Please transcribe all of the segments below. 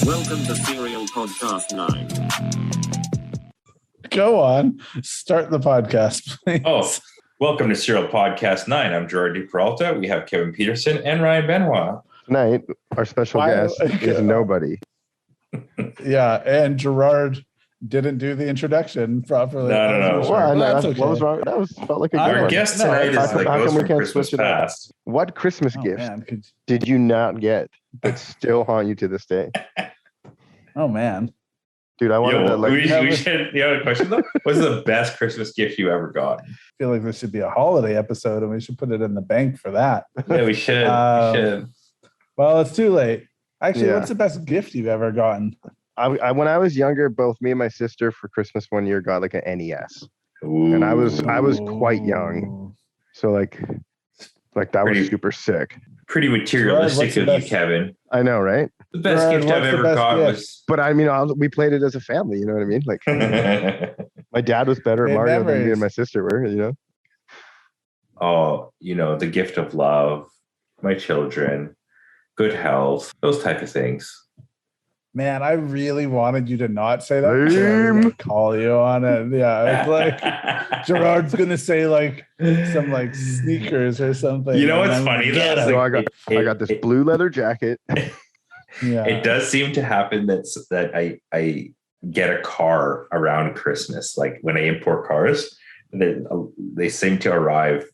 Welcome to SerialPodcastNine. Go on. Start the podcast, please. Oh, welcome to SerialPodcastNine. I'm Gerard Peralta. We have Kevin Peterson and Ryan Benoit. Tonight, our special guest is nobody. Yeah, and Gerard didn't do the introduction properly. No. Well, That's what was wrong? That felt like a good Our one. guest tonight is how like come goes we from can't Christmas switch it up? past. What Christmas gift Man. did you not get that still haunt you to this day? Oh, man. Dude, I wanted to we should. You have a question though? What's the best Christmas gift you ever got? I feel like this should be a holiday episode, and we should put it in the bank for that. Yeah, we should. We should. Well, it's too late. Actually, Yeah. what's the best gift you've ever gotten? I when I was younger, both me and my sister for Christmas one year got like an NES. And I was quite young. So like that was super sick. Pretty materialistic Gerard, of what's you, Kevin. I know, right? The best Gerard, gift I've what's the ever best got gift? was. But I mean, we played it as a family. You know what I mean? Like my dad was better at Made Mario than me memories. and my sister were. You know? Oh, the gift of love, my children, good health, those type of things. Man, I really wanted you to not say that. because I was Lame. gonna call you on it. Yeah, it's like Gerard's gonna say like some like sneakers or something. You know and what's I'm funny gonna though? get It's it. So I got this blue leather jacket. Yeah. It does seem to happen that I get a car around Christmas. Like when I import cars, they seem to arrive.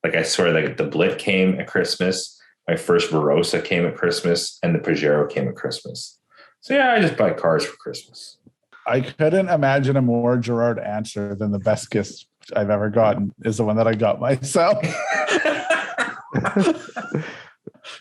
Like I swear, like the Blit came at Christmas. My first Barossa came at Christmas, and the Pajero came at Christmas. So yeah, I just buy cars for Christmas. I couldn't imagine a more Gerard answer than the best gift I've ever gotten is the one that I got myself.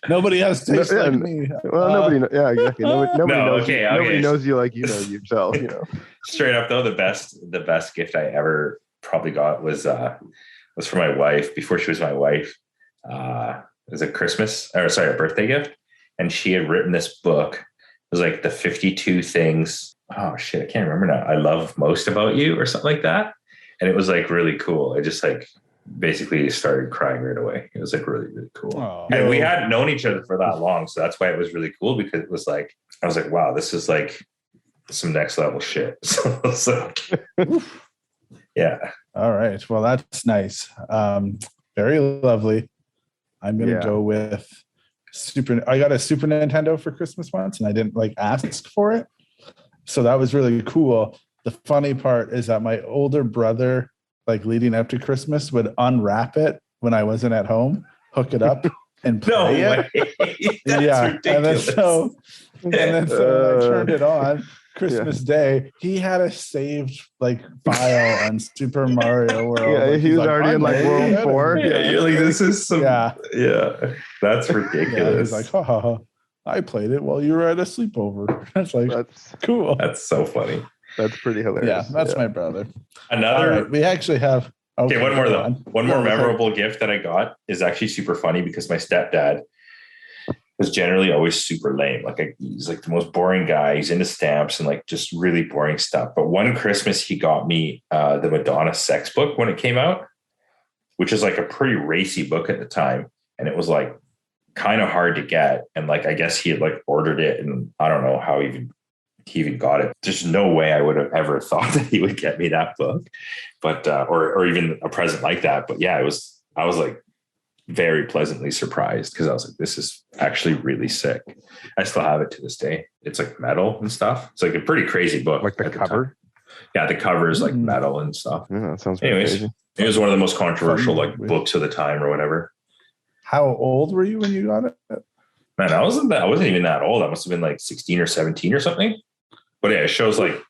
Nobody has taste Yeah, like me. Well, nobody. Yeah, exactly. Nobody knows. okay, Nobody okay. knows you like you know yourself. You know. Straight up though, the best gift I ever probably got was for my wife before she was my wife. It was a birthday gift, and she had written this book. It was like the 52 things. Oh shit, I can't remember now. I love most about you, or something like that. And it was like really cool. I just like basically started crying right away. It was like really, really cool. Oh. And we hadn't known each other for that long, so that's why it was really cool, because it was like I was like, wow, this is like some next level shit. So it's like, yeah. All right. Well, that's nice. Very lovely. I'm gonna go with I got a Super Nintendo for Christmas once, and I didn't like ask for it. So that was really cool. The funny part is that my older brother, like leading up to Christmas, would unwrap it when I wasn't at home, hook it up, and play it. That's ridiculous. And then so when I turned it on Christmas Day, he had a saved like file on Super Mario World. Yeah, Like, he he's was already in like World 4. Yeah, you're like, this is some. Yeah. That's Yeah, ridiculous. he's like, ha ha ha. I played it while you were at a sleepover. That's like That's cool. That's so funny. pretty hilarious. Yeah, that's my brother. Another. All right, we actually have. Okay, one more go though. on. One more Okay. memorable gift that I got is actually super funny, because my stepdad was generally always super lame. Like he's like the most boring guy. He's into stamps and like just really boring stuff. But one Christmas he got me the Madonna sex book when it came out, which is like a pretty racy book at the time. And it was like kind of hard to get. And like, I guess he had like ordered it, and I don't know how he even got it. There's no way I would have ever thought that he would get me that book, but, or even a present like that. But yeah, I was like very pleasantly surprised, because I was like, this is actually really sick. I still have it to this day. It's like metal and stuff. It's like a pretty crazy book. Like the at cover. time. Yeah. The cover is like metal and stuff. Yeah, that sounds pretty Anyways, crazy. it was one of the most controversial Fun. like books of the time or whatever. How old were you when you got it? Man, I wasn't even that old. I must have been like 16 or 17 or something. But yeah, it shows like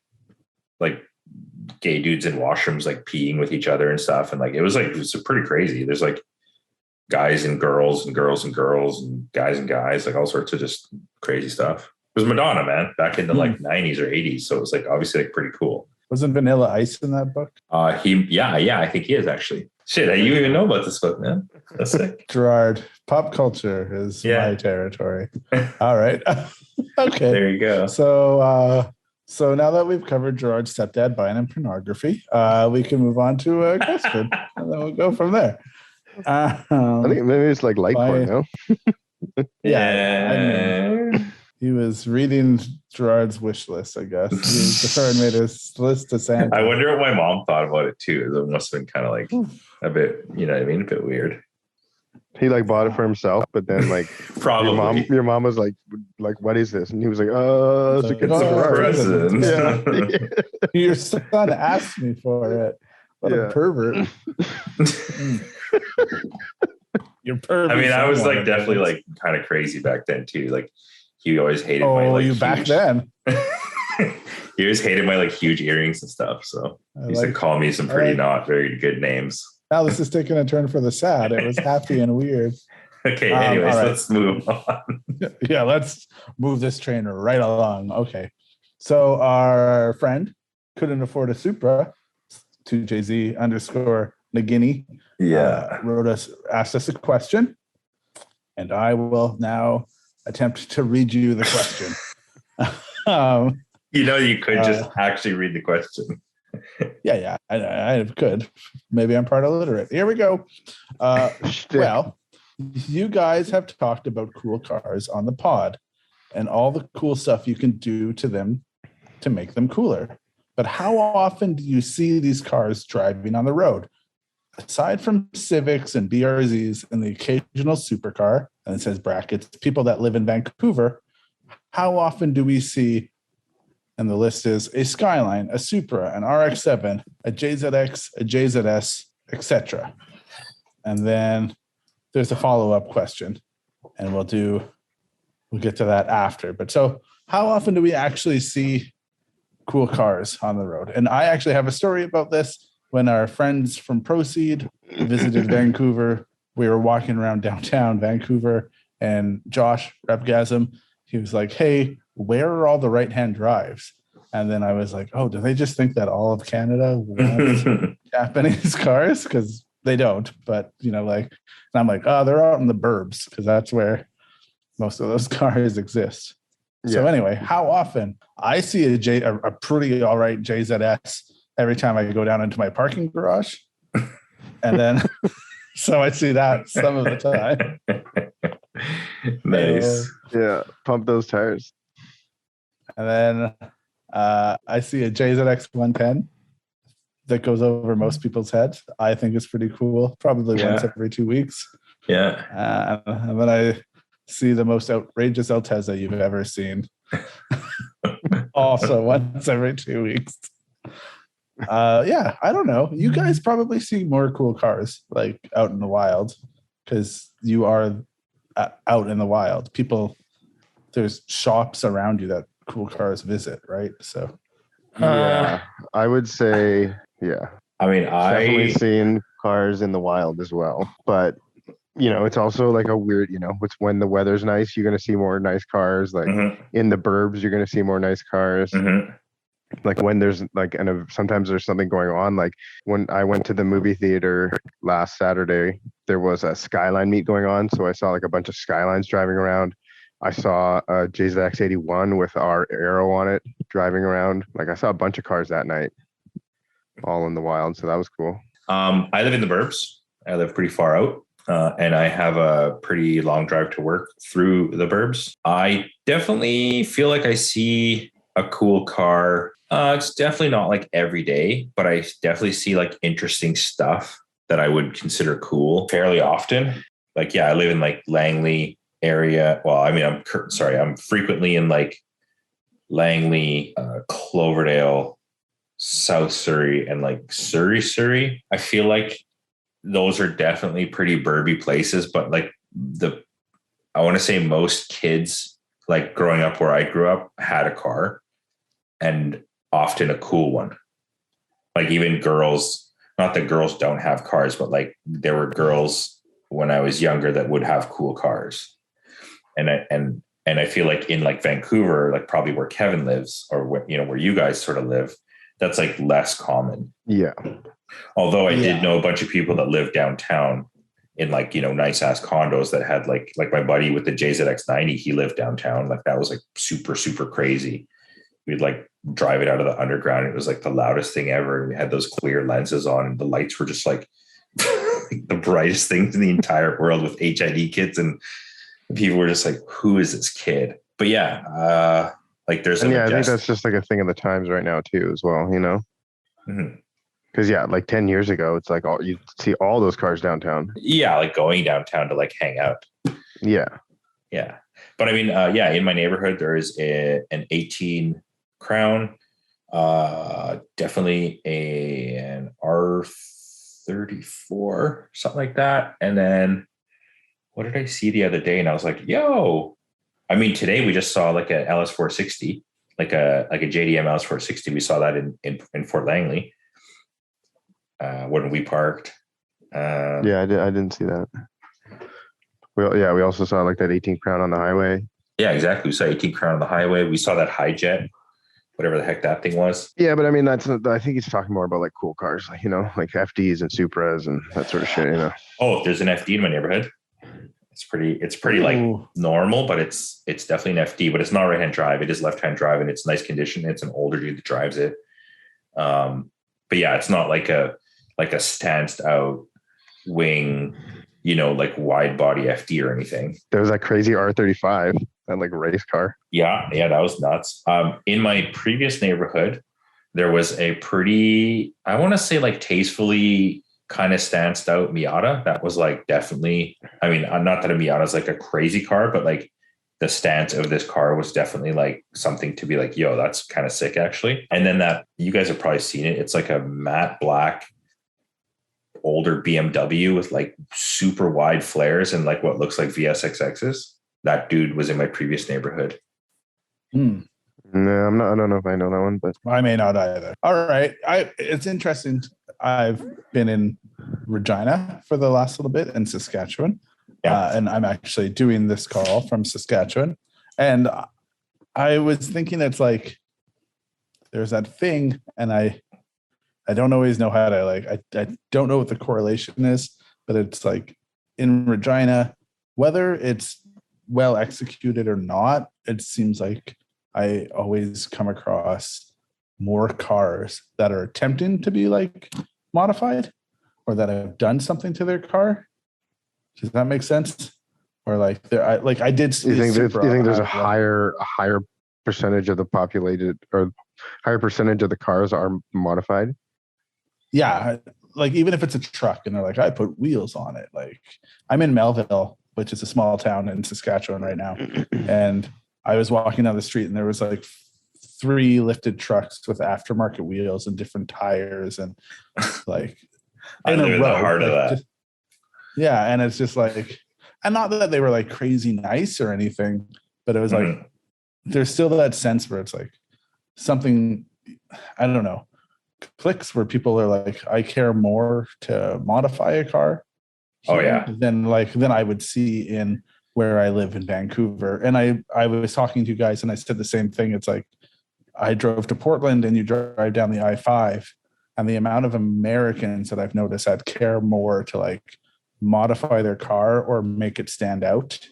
gay dudes in washrooms like peeing with each other and stuff. And like it was pretty crazy. There's like guys and girls and girls and girls and guys, like all sorts of just crazy stuff. It was Madonna, man, back in the like 90s or 80s. So it was like obviously like pretty cool. Wasn't Vanilla Ice in that book? I think he is actually. Shit, you even know about this book, man. That's sick. Gerard, pop culture is my territory. All right. Okay. There you go. So now that we've covered Gerard's stepdad buying him pornography, we can move on to a question, and then we'll go from there. I think maybe it's like light porn, no? Yeah. I mean, He was reading Gerard's wish list, I guess. Gerard made his list to Santa. I wonder what my mom thought about it too. It must have been kind of like a bit, you know what I mean? A bit weird. He like bought it for himself, but then like probably your mom was like, what is this? And he was like, it's a good present. Yeah. Your son asked me for it. What a pervert. You're pervert. I mean, I was like definitely like kind of crazy back then too. Like he always hated my like you back then. He always hated my like huge earrings and stuff. So he used to call me some pretty not very good names. Now this is taking a turn for the sad. It was happy and weird. Okay, anyways, let's move on. Yeah, let's move this train right along. Okay. So our friend couldn't afford a Supra, 2JZ_Nagini. Yeah. Asked us a question, and I will now attempt to read you the question. You could just actually read the question. Yeah, I could. Maybe I'm part illiterate. Here we go. Well, you guys have talked about cool cars on the pod and all the cool stuff you can do to them to make them cooler. But how often do you see these cars driving on the road? Aside from Civics and BRZs and the occasional supercar, and it says brackets, people that live in Vancouver, how often do we see, and the list is a Skyline, a Supra, an RX-7, a JZX, a JZS, etc. And then there's a follow-up question, and we'll get to that after. But so how often do we actually see cool cars on the road? And I actually have a story about this. When our friends from Proceed visited Vancouver, we were walking around downtown Vancouver, and Josh Repgasm, he was like, hey, where are all the right-hand drives? And then I was like, oh, do they just think that all of Canada wants Japanese cars? Because they don't. But, and I'm like, oh, they're out in the burbs, because that's where most of those cars exist. Yeah. So anyway, how often I see a pretty all right JZS every time I go down into my parking garage. And then, so I see that some of the time. Nice. Yeah. Pump those tires. And then I see a JZX 110 that goes over most people's heads. I think it's pretty cool. Probably once every 2 weeks. Yeah. And then I see the most outrageous Altezza you've ever seen. Also once every 2 weeks. I don't know. You guys probably see more cool cars like out in the wild because you are out in the wild. There's shops around you that cool cars visit, right? So yeah, I would say I mean, definitely seen cars in the wild as well, but it's also like a weird, it's when the weather's nice, you're going to see more nice cars. Like in the burbs, you're going to see more nice cars. Like when there's sometimes there's something going on. Like when I went to the movie theater last Saturday, there was a Skyline meet going on. So I saw like a bunch of Skylines driving around. I saw a JZX 81 with our Aero on it driving around. Like I saw a bunch of cars that night, all in the wild. So that was cool. I live in the burbs. I live pretty far out. And I have a pretty long drive to work through the burbs. I definitely feel like I see a cool car. It's definitely not like every day, but I definitely see like interesting stuff that I would consider cool fairly often. Like, I live in like Langley area. Well, I mean, I'm frequently in like Langley, Cloverdale, South Surrey, and like Surrey. I feel like those are definitely pretty burby places, but like I want to say most kids like growing up where I grew up had a car, and often a cool one. Like even girls, not that girls don't have cars, but like there were girls when I was younger that would have cool cars. And I feel like in like Vancouver, like probably where Kevin lives or where you guys sort of live, that's like less common. Yeah. Although I did know a bunch of people that live downtown in like, nice ass condos that had like my buddy with the JZX 90, he lived downtown. Like that was like super, super crazy. We'd like drive it out of the underground. It was like the loudest thing ever. And we had those clear lenses on and the lights were just like the brightest things in the entire world with HID kits. And people were just like, who is this kid? but yeah, like there's I think that's just like a thing of the times right now too, as well. You know, because like 10 years ago, it's like you see all those cars downtown. Yeah, like going downtown to like hang out. Yeah. But I mean, in my neighborhood there is an 18 Crown, definitely an R34, something like that. And then what did I see the other day? And I was like, yo, I mean, today we just saw like a LS460, like a JDM LS460. We saw that in Fort Langley when we parked. I didn't see that. We also saw like that 18 Crown on the highway. Yeah, exactly. We saw 18 Crown on the highway. We saw that Hi-Jet, whatever the heck that thing was. Yeah, but I mean, I think he's talking more about like cool cars, like, you know, like FDs and Supras and that sort of shit, you know. Oh, there's an FD in my neighborhood. It's pretty like normal, but it's definitely an FD, but it's not right-hand drive. It is left-hand drive, and it's nice condition. It's an older dude that drives it. But yeah, it's not like a stanced out wing, you know, like wide body FD or anything. There was that crazy R35, that like race car. Yeah, that was nuts. In my previous neighborhood, there was a pretty, I want to say like tastefully kind of stanced out Miata. That was like definitely, I mean, not that a Miata is like a crazy car, but like the stance of this car was definitely like something to be like, yo, that's kind of sick actually. And then that, you guys have probably seen it. It's like a matte black older BMW with like super wide flares and like what looks like VSXXs. That dude was in my previous neighborhood. No, I don't know if I know that one, but I may not either. All right. It's interesting. I've been in Regina for the last little bit in Saskatchewan. And I'm actually doing this call from Saskatchewan. And I was thinking it's like, there's that thing, and I don't always know how to I don't know what the correlation is, but it's like in Regina, whether it's well executed or not, it seems like I always come across more cars that are attempting to be like modified or that have done something to their car. Does that make sense? Or like I did see. Do you think there's a higher percentage of the populated or higher percentage of the cars are modified? Yeah, like even if it's a truck and they're like, I put wheels on it. Like I'm in Melville, which is a small town in Saskatchewan right now, and I was walking down the street and there was like 3 lifted trucks with aftermarket wheels and different tires and like in a row. The heart of that. Yeah, and it's just like, and not that they were like crazy nice or anything, but it was like there's still that sense where it's like something, I don't know, clicks where people are like, I care more to modify a car than I would see in where I live in Vancouver. And I was talking to you guys and I said the same thing. It's like I drove to Portland and you drive down the I-5, and the amount of Americans that I've noticed that care more to like modify their car or make it stand out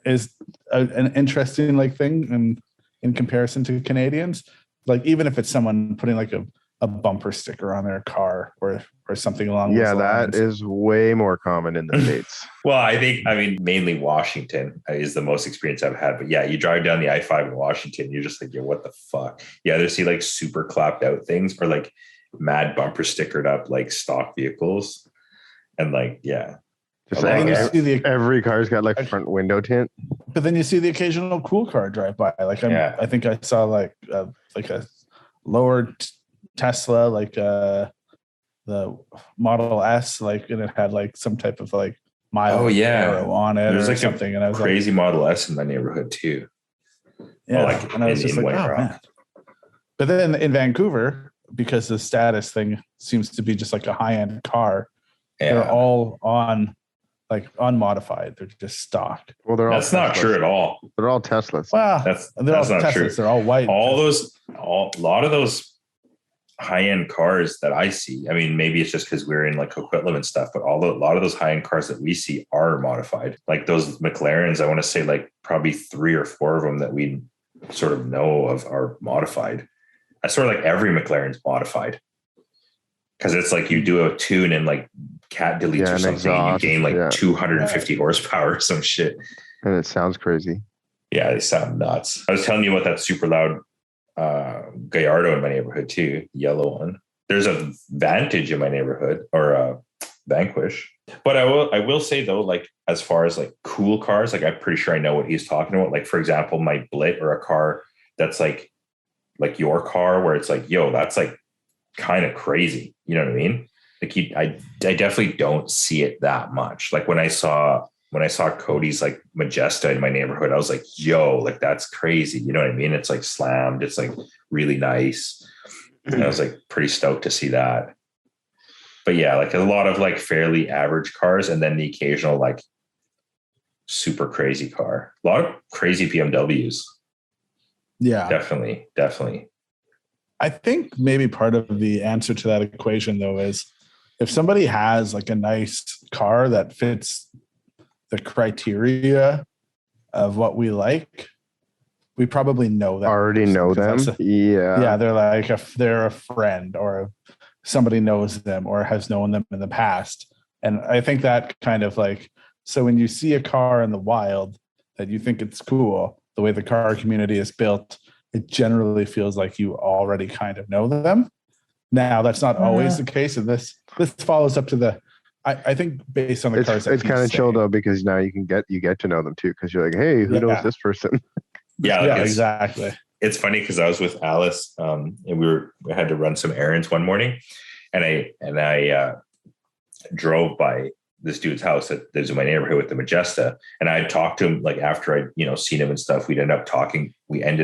is an interesting like thing. And in comparison to Canadians, like even if it's someone putting like a bumper sticker on their car or something along those lines. That is way more common in the States. Well, I mean, mainly Washington is the most experience I've had. But yeah, you drive down the I-5 in Washington, you're just like, yo, what the fuck? You either see like super clapped out things or like mad bumper stickered up like stock vehicles. And like, yeah. Just like every car's got like front window tint. But then you see the occasional cool car drive by. Like I think I saw like a lower Tesla, like the Model S, like, and it had like some type of like mile arrow on it. There's like something, and I was crazy Model S in my neighborhood too. Yeah, and I was just like, oh man. But then in Vancouver, because the status thing seems to be just like a high-end car, they're all unmodified. They're just stock. Well, that's not true at all. They're all Teslas. Well, that's all not Teslas. true. They're all white. A lot of those high-end cars that I see, I mean, maybe it's just because we're in like Coquitlam and stuff, but a lot of those high-end cars that we see are modified. Like those McLarens, I want to say like probably 3 or 4 of them that we sort of know of are modified. I sort of like every McLaren's modified because it's like you do a tune and like cat deletes or something, exhaust, you gain like 250 horsepower or some shit. And it sounds crazy. Yeah, they sound nuts. I was telling you about that super loud Gallardo in my neighborhood too, yellow one. There's a Vantage in my neighborhood, or a Vanquish. But I will say though, like as far as like cool cars, like I'm pretty sure I know what he's talking about. Like for example, my Blit, or a car that's like your car, where it's like, yo, that's like kind of crazy. You know what I mean? Like I definitely don't see it that much. Like when I saw Cody's like Majesta in my neighborhood, I was like, yo, like that's crazy. You know what I mean? It's like slammed. It's like really nice. And I was like pretty stoked to see that. But yeah, like a lot of like fairly average cars, and then the occasional like super crazy car. A lot of crazy BMWs. Yeah, definitely. I think maybe part of the answer to that equation though is if somebody has like a nice car that fits the criteria of what we like, we probably know that. Already know them. Yeah, they're like they're a friend, or somebody knows them or has known them in the past. And I think that kind of like, so when you see a car in the wild that you think it's cool, the way the car community is built, it generally feels like you already kind of know them. Now, that's not always the case. And this follows up to the, I think based on the cars. It's kind of chill though, because now you get to know them too. Cause you're like, hey, who knows this person? Yeah, exactly. It's funny because I was with Alice, and we had to run some errands one morning, and I drove by this dude's house that lives in my neighborhood with the Majesta, and I talked to him like after I'd seen him and stuff. We ended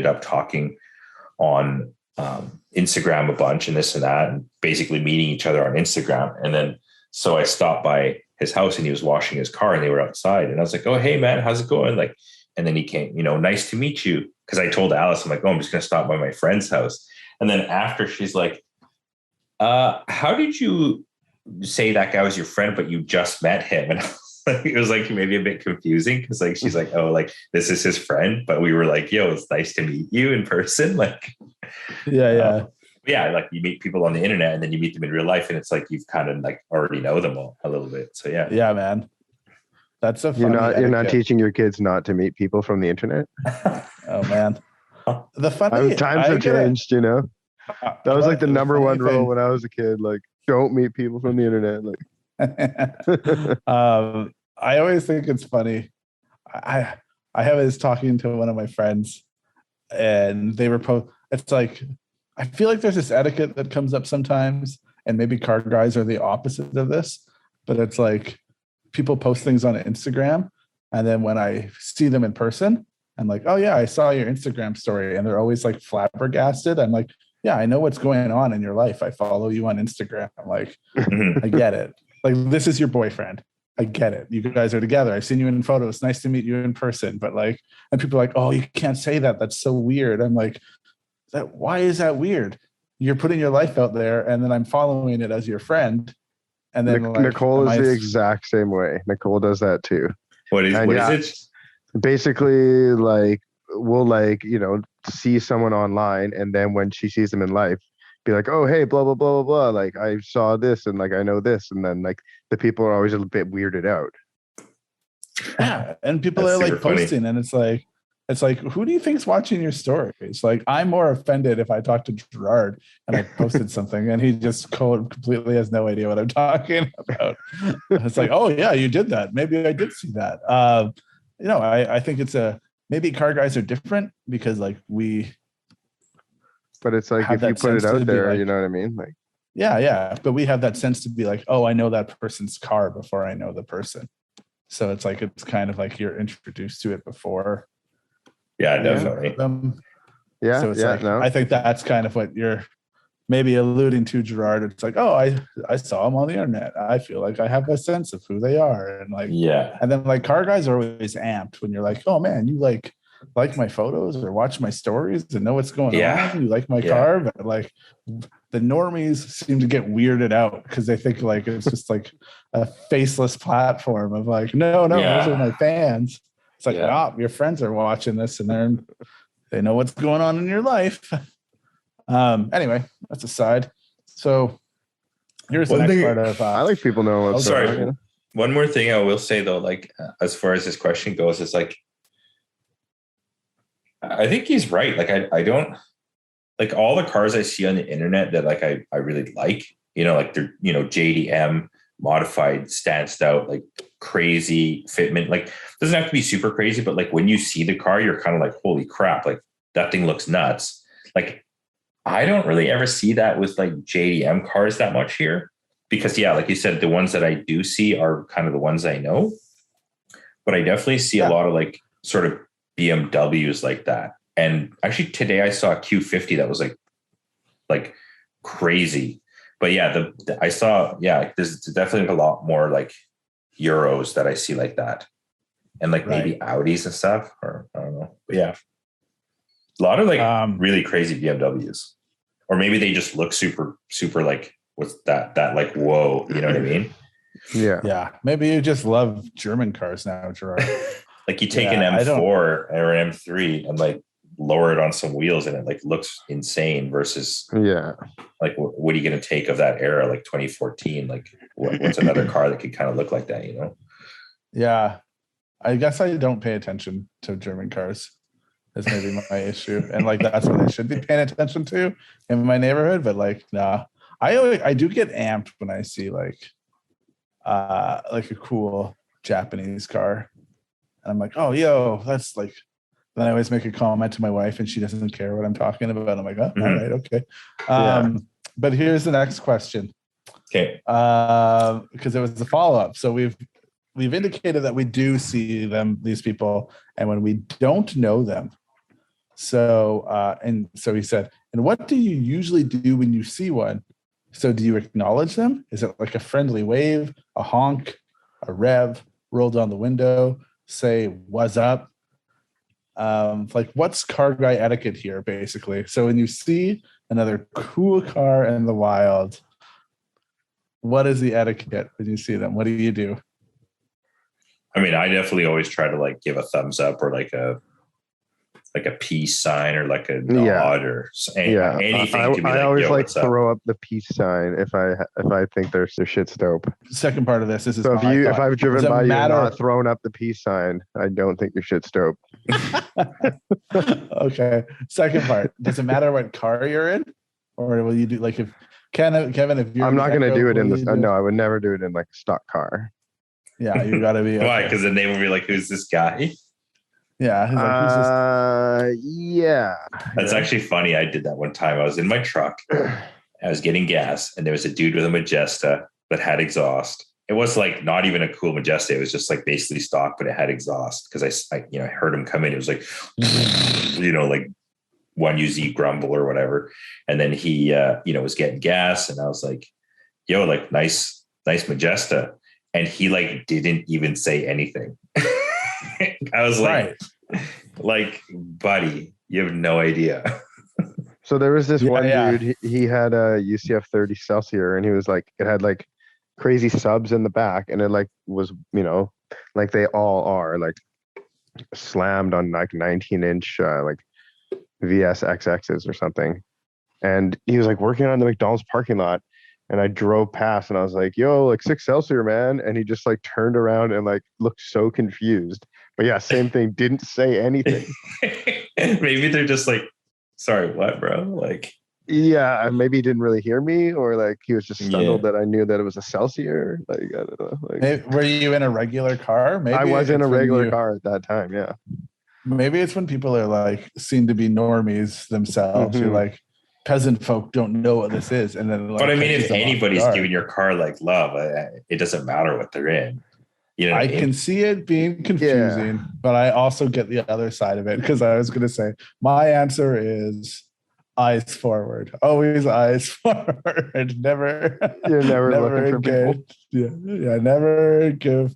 up talking on Instagram a bunch and this and that, and basically meeting each other on Instagram. And then so I stopped by his house, and he was washing his car, and they were outside, and I was like, "Oh, hey man, how's it going?" Like, and then he came, nice to meet you. Because I told Alice, I'm like, oh, I'm just going to stop by my friend's house. And then after, she's like, how did you say that guy was your friend, but you just met him? And it was like maybe a bit confusing, because like she's like, oh, like this is his friend, but we were like, yo, it's nice to meet you in person. Like, yeah, like you meet people on the internet, and then you meet them in real life, and it's like you've kind of like already know them all a little bit. So yeah, man. That's a funny you're not teaching your kids not to meet people from the internet. Oh man, the funny times have changed. That was like the number one rule when I was a kid. Like, don't meet people from the internet. Like, I always think it's funny. I was talking to one of my friends, and they were it's like, I feel like there's this etiquette that comes up sometimes, and maybe car guys are the opposite of this, but it's like people post things on Instagram, and then when I see them in person, I'm like, oh yeah, I saw your Instagram story, and they're always like flabbergasted. I'm like, yeah, I know what's going on in your life. I follow you on Instagram. I'm like, I get it. Like, this is your boyfriend. I get it. You guys are together. I've seen you in photos. Nice to meet you in person. But like, and people are like, oh, you can't say that. That's so weird. I'm like, why is that weird? You're putting your life out there, and then I'm following it as your friend. And then Nicole is the exact same way. Nicole does that too. What is it? Basically, like, we'll like, see someone online, and then when she sees them in life, be like, oh, hey, blah, blah, blah, blah, blah. Like, I saw this, and like, I know this. And then like the people are always a little bit weirded out. Yeah. And people are like posting funny. And it's like, who do you think's watching your stories? Like, I'm more offended if I talk to Gerard and I posted something and he just completely has no idea what I'm talking about. It's like, oh yeah, you did that. Maybe I did see that. I think it's maybe car guys are different because like but it's like if you put it out there, like, you know what I mean? Like, yeah. But we have that sense to be like, oh, I know that person's car before I know the person. So it's like, it's kind of like you're introduced to it before. Yeah, definitely. Yeah. So it's I think that's kind of what you're maybe alluding to, Gerard. It's like, oh, I saw them on the internet. I feel like I have a sense of who they are. And like, yeah. And then like car guys are always amped when you're like, oh man, you like my photos or watch my stories and know what's going on. You like my car. But like the normies seem to get weirded out because they think like it's just like a faceless platform of like, no, those are my fans. It's like, your friends are watching this and they know what's going on in your life. Anyway, that's aside. So here's the next part of I like people know what's going on. One more thing I will say though, like as far as this question goes, is like I think he's right. Like I don't like all the cars I see on the internet that like I really like, like they're, JDM modified, stanced out, like crazy fitment. Like doesn't have to be super crazy, but like when you see the car, you're kind of like, holy crap, like that thing looks nuts. Like I don't really ever see that with like JDM cars that much here because yeah, like you said, the ones that I do see are kind of the ones I know, but I definitely see a lot of like sort of BMWs like that. And actually today I saw a Q50 that was like crazy. But yeah, I saw, there's definitely a lot more like Euros that I see like that. And like maybe Audis and stuff, or I don't know. But yeah. A lot of like really crazy BMWs. Or maybe they just look super, super like what's that like, whoa, you know what I mean? Yeah. Yeah. Maybe you just love German cars now, Gerard. Like you take an M4 or an M3 and like lower it on some wheels and it like looks insane versus like what are you going to take of that era, like 2014? Like what's another car that could kind of look like that, Yeah. I guess I don't pay attention to German cars. Is maybe my issue. And like that's what I should be paying attention to in my neighborhood. But like, nah. I do get amped when I see like a cool Japanese car. And I'm like, oh, yo, that's like, then I always make a comment to my wife and she doesn't care what I'm talking about. I'm like, oh, all right, okay. But here's the next question. Okay. Because it was a follow-up. So we've indicated that we do see these people, and when we don't know them. So and so he said, and what do you usually do when you see one? So do you acknowledge them? Is it like a friendly wave, a honk, a rev, roll down the window, say what's up? Like what's car guy etiquette here, basically? So when you see another cool car in the wild, what is the etiquette when you see them? What do you do? I mean, I definitely always try to like give a thumbs up or like a peace sign or like a nod or anything. I always like throw up the peace sign if I think their shit's dope. Second part of this is so if I've driven by you and not thrown up the peace sign, I don't think your shit's dope. Okay. Second part. Does it matter what car you're in, or will you do like if Kevin? If you're I'm not going to do it in this. No, I would never do it in like a stock car. Yeah, you got to be. Okay. Why? Because then they will be like, "Who's this guy?" Yeah. He's like, who's this? Yeah. That's actually funny. I did that one time. I was in my truck. I was getting gas, and there was a dude with a Majesta that had exhaust. It was like not even a cool Majesta. It was just like basically stock, but it had exhaust because I heard him come in. It was like, like 1UZ grumble or whatever. And then he, was getting gas, and I was like, "Yo, like nice Majesta." And he like didn't even say anything. I was like, buddy, you have no idea. So there was this dude, he had a UCF 30 Celsior, and he was like, it had like crazy subs in the back, and it like was, like they all are like slammed on like 19-inch like VSXXs or something. And he was like working on the McDonald's parking lot. And I drove past and I was like, yo, like 6 Celsior, man. And he just like turned around and like looked so confused. But yeah, same thing. Didn't say anything. Maybe they're just like, sorry, what, bro? Like, yeah, maybe he didn't really hear me, or like he was just startled that I knew that it was a Celsior. Like, I don't know. Like, were you in a regular car? Maybe I was in a regular car at that time. Yeah. Maybe it's when people are like seen to be normies themselves. You're like, peasant folk don't know what this is, and then. Like, but I mean, if anybody's giving your car like love, it doesn't matter what they're in. I can see it being confusing, but I also get the other side of it because I was going to say my answer is eyes forward, always eyes forward. Never. You're never looking for people. Yeah, never give.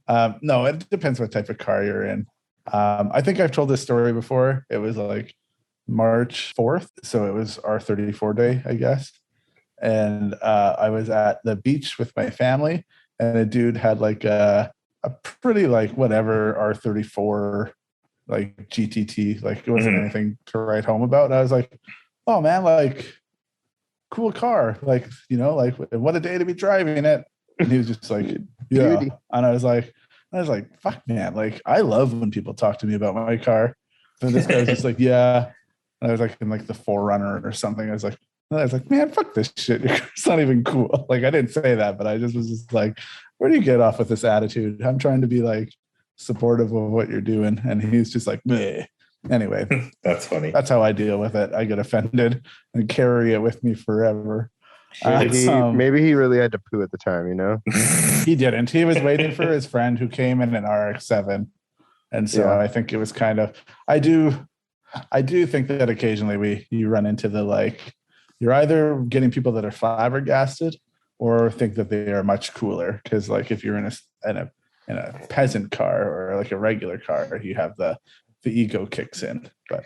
No, it depends what type of car you're in. I think I've told this story before. It was like March 4th. So it was our 34 day, I guess. And I was at the beach with my family, and a dude had like a pretty like whatever R34 like GTT. Like it wasn't anything to write home about. And I was like, oh man, like cool car. Like, like what a day to be driving it. And he was just like, yeah. Beauty. And I was like, fuck man, like I love when people talk to me about my car. But this guy was just like, yeah. And I was like in like the Forerunner or something. I was like, man, fuck this shit. It's not even cool. Like I didn't say that, but I just was just like, where do you get off with this attitude? I'm trying to be like supportive of what you're doing. And he's just like, bleh. Anyway, that's funny. That's how I deal with it. I get offended and carry it with me forever. Maybe he really had to poo at the time, He didn't. He was waiting for his friend who came in an RX-7. And so I think it was kind of, I do think that occasionally you run into the, like, you're either getting people that are flabbergasted or think that they are much cooler. Cause like if you're in a peasant car or like a regular car, you have the ego kicks in, but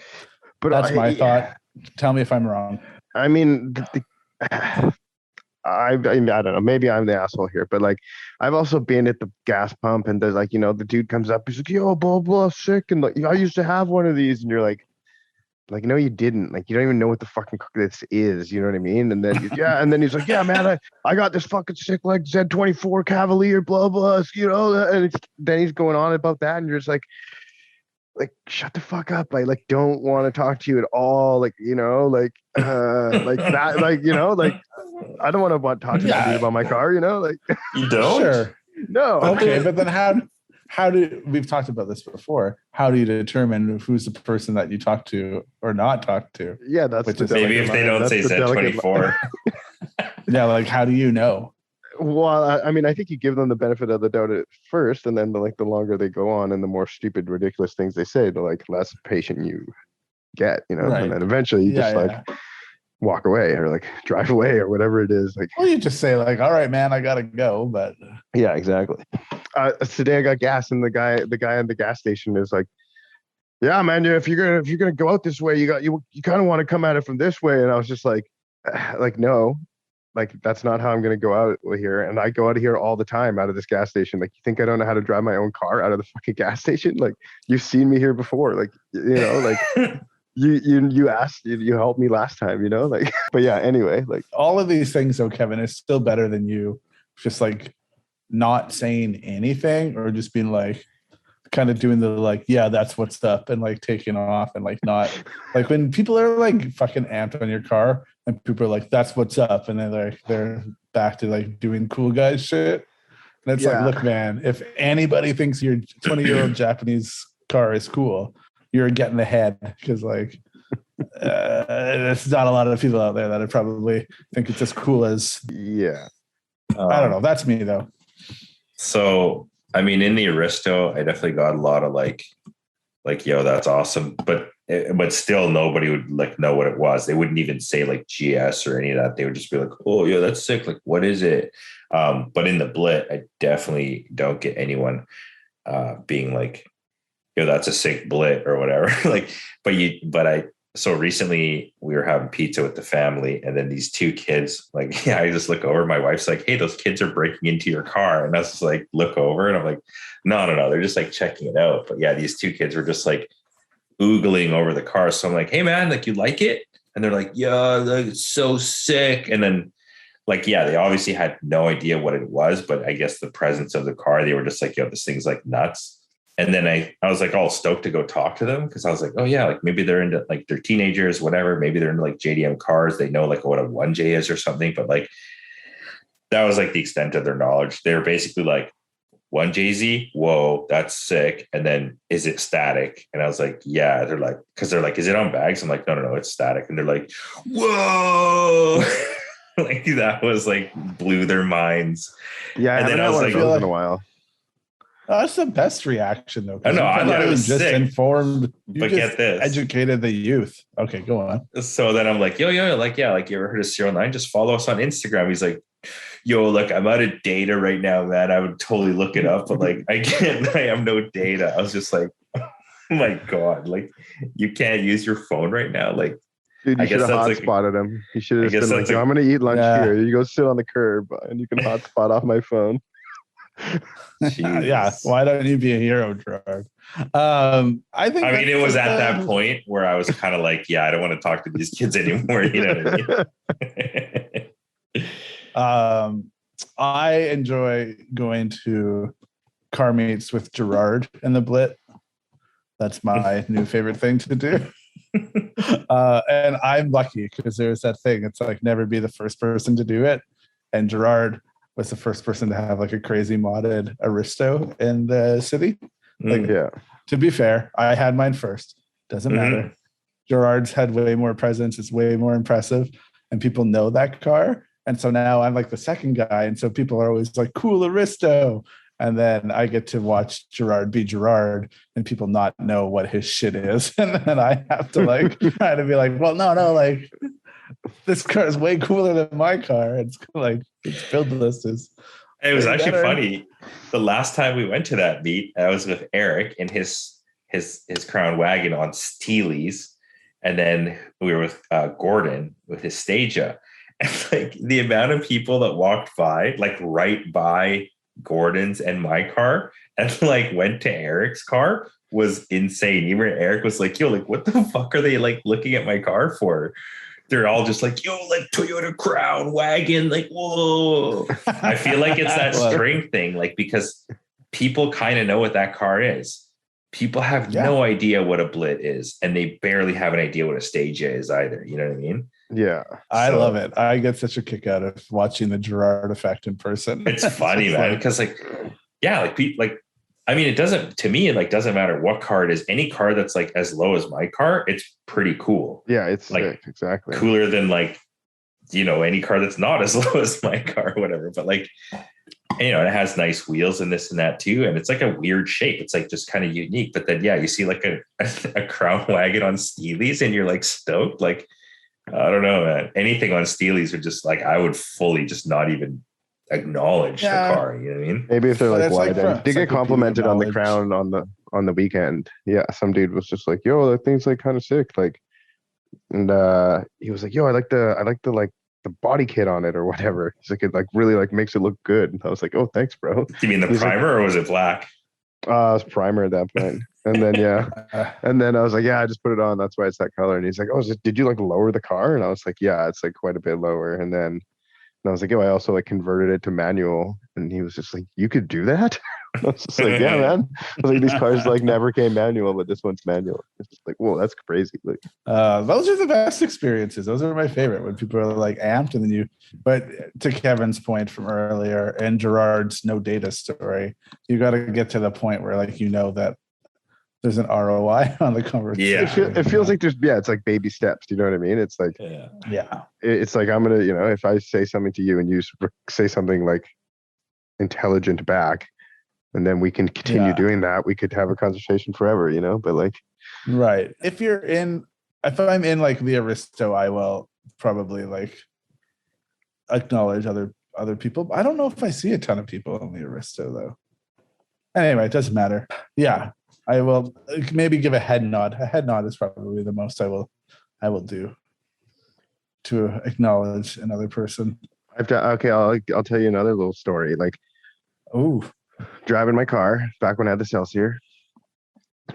that's my thought. Tell me if I'm wrong. I mean, I don't know. Maybe I'm the asshole here, but like, I've also been at the gas pump, and there's like, the dude comes up, he's like, "Yo, blah blah, sick," and like, I used to have one of these, and you're like, no, you didn't. Like, you don't even know what the fucking this is. You know what I mean? And then and then he's like, "Yeah, man, I got this fucking sick like Z24 Cavalier, blah blah," and then he's going on about that, and you're just like, shut the fuck up. I like don't want to talk to you at all. Like, like that, like, like I don't want to talk to you about my car, like you don't. Sure. No. Okay, but then how do we've talked about this before? How do you determine who's the person that you talk to or not talk to? Yeah, that's maybe if they don't say Z24. Yeah, like how do you know? Well, I mean, I think you give them the benefit of the doubt at first, and then the longer they go on and the more stupid, ridiculous things they say, the like less patient you get, right. And then eventually you just walk away or like drive away or whatever it is. Like, well, you just say like, "All right, man, I gotta go." But yeah, exactly. Today I got gas, and the guy at the gas station is like, "Yeah, man, if you're gonna go out this way, you kind of want to come at it from this way." And I was just like, no. Like, that's not how I'm going to go out here. And I go out of here all the time out of this gas station. Like, you think I don't know how to drive my own car out of the fucking gas station? Like, you've seen me here before. Like, like you asked, you helped me last time, like, but yeah, anyway, like all of these things though, Kevin, is still better than you just like not saying anything or just being like, kind of doing the like, yeah, that's what's up, and like taking off and like not like when people are like fucking amped on your car and people are like, that's what's up, and then they're back to like doing cool guy shit. And it's like, look, man, if anybody thinks your 20-year-old Japanese car is cool, you're getting ahead, because like there's not a lot of people out there that would probably think it's as cool as I don't know. That's me though. So I mean, in the Aristo, I definitely got a lot of like, yo, that's awesome. But still nobody would like know what it was. They wouldn't even say like GS or any of that. They would just be like, oh, yeah, that's sick. Like, what is it? But in the Blit, I definitely don't get anyone being like, yo, that's a sick Blit or whatever. So recently we were having pizza with the family, and then these two kids, like, I just look over, my wife's like, hey, those kids are breaking into your car. And I was just like, look over, and I'm like, no, they're just like checking it out. But yeah, these two kids were just like oogling over the car. So I'm like, hey man, like, you like it? And they're like, yeah, like, it's so sick. And then like, yeah, they obviously had no idea what it was, but I guess the presence of the car, they were just like, yo, this thing's like nuts. And then I was like all stoked to go talk to them, because I was like, oh yeah, like maybe they're into like, they're teenagers, whatever. Maybe they're into like JDM cars. They know like what a 1J is or something. But like, that was like the extent of their knowledge. They were basically like, 1JZ, whoa, that's sick. And then, is it static? And I was like, yeah. They're like, because they're like, is it on bags? I'm like, no, it's static. And they're like, whoa. Like, that was like, blew their minds. Yeah, and then I was like, in a while. That's the best reaction, though. I know. I thought it was just sick. Informed. You but just get this, educated the youth. Okay, go on. So then I'm like, yo, like, yeah, like, you ever heard of SerialNinine? Just follow us on Instagram. He's like, yo, look, I'm out of data right now, man. I would totally look it up, but like, I have no data. I was just like, oh my God, like, you can't use your phone right now. Like, dude, you should have hotspotted him. You should have just been like, I'm going to eat lunch here. You go sit on the curb and you can hotspot off my phone. Yeah, why don't you be a hero, Gerard? I mean, it was at that point where I was kind of like, yeah, I don't want to talk to these kids anymore. You know what I mean? I enjoy going to car meets with Gerard in the Blit. That's my new favorite thing to do. And I'm lucky because there's that thing. It's like never be the first person to do it. And Gerard was the first person to have like a crazy modded Aristo in the city. Like, to be fair, I had mine first. Doesn't matter. Gerard's had way more presence. It's way more impressive. And people know that car. And so now I'm like the second guy. And so people are always like, cool Aristo. And then I get to watch Gerard be Gerard and people not know what his shit is. And then I have to like try to be like, well, no, like this car is way cooler than my car. It's like its build list is. It was actually funny. The last time we went to that meet, I was with Eric in his Crown Wagon on Steely's. And then we were with Gordon with his Stagia. And like the amount of people that walked by, like right by Gordon's and my car, and like went to Eric's car was insane. Even Eric was like, yo, like what the fuck are they like looking at my car for? They're all just like, yo, like Toyota Crown Wagon, like whoa. I feel like it's that string thing, like because people kind of know what that car is. People have no idea what a Blit is, and they barely have an idea what a Stagia is either. You know what I mean? Yeah. I love it. I get such a kick out of watching the Gerard effect in person. It's funny, man, because like I mean, it doesn't, to me, it like doesn't matter what car it is. Any car that's like as low as my car, it's pretty cool. Yeah, it's like sick, exactly cooler than like, you know, any car that's not as low as my car or whatever. But like, you know, it has nice wheels and this and that too. And it's like a weird shape. It's like just kind of unique. But then, you see like a Crown Wagon on Steely's and you're like stoked. Like, I don't know, man. Anything on Steely's would just like, I would fully just not even acknowledge the car. You know what I mean? Maybe if they're like wide end. Did get complimented on the Crown on the weekend. Yeah, some dude was just like, yo, that thing's like kind of sick. Like, and he was like, yo, I like the body kit on it or whatever. He's like, it like really like makes it look good. And I was like, oh, thanks, bro. You mean the primer or was it black? It was primer at that point. And then and then I was like, yeah, I just put it on. That's why it's that color. And he's like, oh, did you like lower the car? And I was like, yeah, it's like quite a bit lower. And I was like, oh, I also like converted it to manual. And he was just like, you could do that? I was just like, yeah, man. I was like, these cars like never came manual, but this one's manual. It's just like, whoa, that's crazy. Like, those are the best experiences. Those are my favorite when people are like amped and then but to Kevin's point from earlier and Gerard's no data story, you got to get to the point where like, you know, that there's an ROI on the conversation. Yeah. It feels like it's like baby steps. Do you know what I mean? It's like, it's like, I'm going to, you know, if I say something to you and you say something like intelligent back, and then we can continue doing that, we could have a conversation forever, you know, but like. Right. If I'm in like the Aristo, I will probably like acknowledge other people. I don't know if I see a ton of people in the Aristo though. Anyway, it doesn't matter. Yeah. I will maybe give a head nod. A head nod is probably the most I will do to acknowledge another person. I'll tell you another little story. Like, driving my car back when I had the Celsior,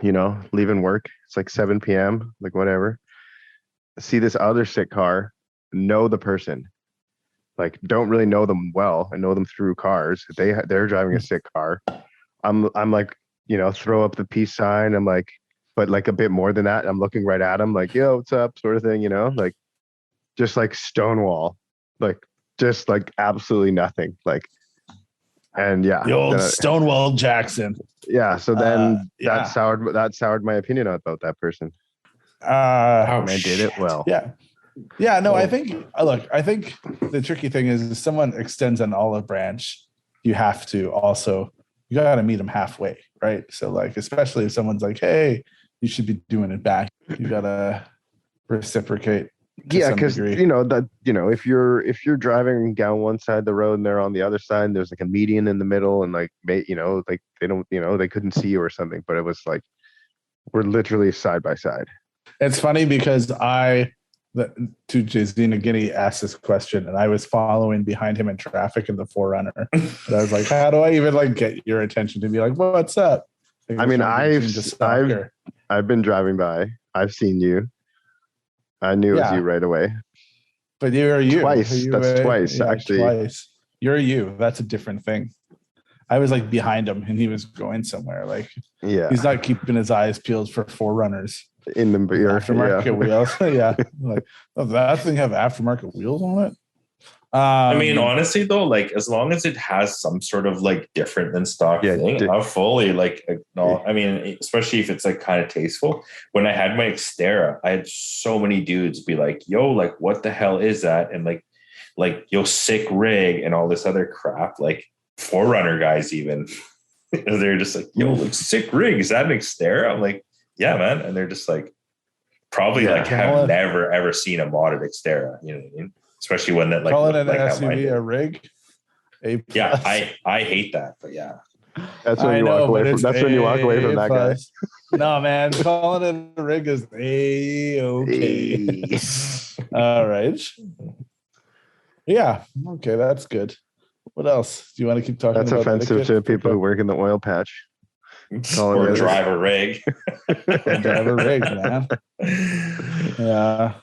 you know, leaving work. It's like 7 p.m. like whatever. See this other sick car. Know the person. Like, don't really know them well. I know them through cars. They're driving a sick car. I'm like, you know, throw up the peace sign. I'm like, but like a bit more than that. I'm looking right at him like, yo, what's up? Sort of thing, you know, like just like stonewall, like just like absolutely nothing. Like, and the old Stonewall Jackson. Yeah. So then that soured my opinion about that person. And I did it well. Yeah. Yeah. No, I think the tricky thing is if someone extends an olive branch, you have to also, you got to meet them halfway. Right. So like, especially if someone's like, hey, you should be doing it back. You got to reciprocate. Yeah. Cause you know, that, you know, if you're driving down one side of the road and they're on the other side, there's like a median in the middle and like, you know, like they don't, you know, they couldn't see you or something, but it was like, we're literally side by side. It's funny because to Jazina Guinea asked this question and I was following behind him in traffic in the 4Runner. And I was like, how do I even like get your attention to be like, what's up? Like, I mean, I've been driving by. I've seen you. I knew it was you right away. But you're you. Twice. That's twice, actually. Twice. You're you. That's a different thing. I was like behind him and he was going somewhere. Like, he's not keeping his eyes peeled for Forerunners in the aftermarket wheels. Yeah, like, does that thing have aftermarket wheels on it? I mean, honestly though, like as long as it has some sort of like different than stock thing, I'll fully like acknowledge. I mean, especially if it's like kind of tasteful. When I had my Xterra, I had so many dudes be like, "Yo, like what the hell is that?" And like yo, sick rig and all this other crap. Like Forerunner guys even, they're just like, "Yo, like sick rig, is that an Xterra?" I'm like, "Yeah, man," and they're just like, probably like have never ever seen a modded Xterra. You know what I mean? Especially one that like call it an like SUV a rig. Yeah, I hate that, but yeah, that's when you walk away from. That's when you walk away from that guy. No, man, calling it a rig is okay. All right. Yeah. Okay, that's good. What else? Do you want to keep talking? That's about offensive to people who work in the oil patch. Or drive a rig. Drive a rig, man. Yeah.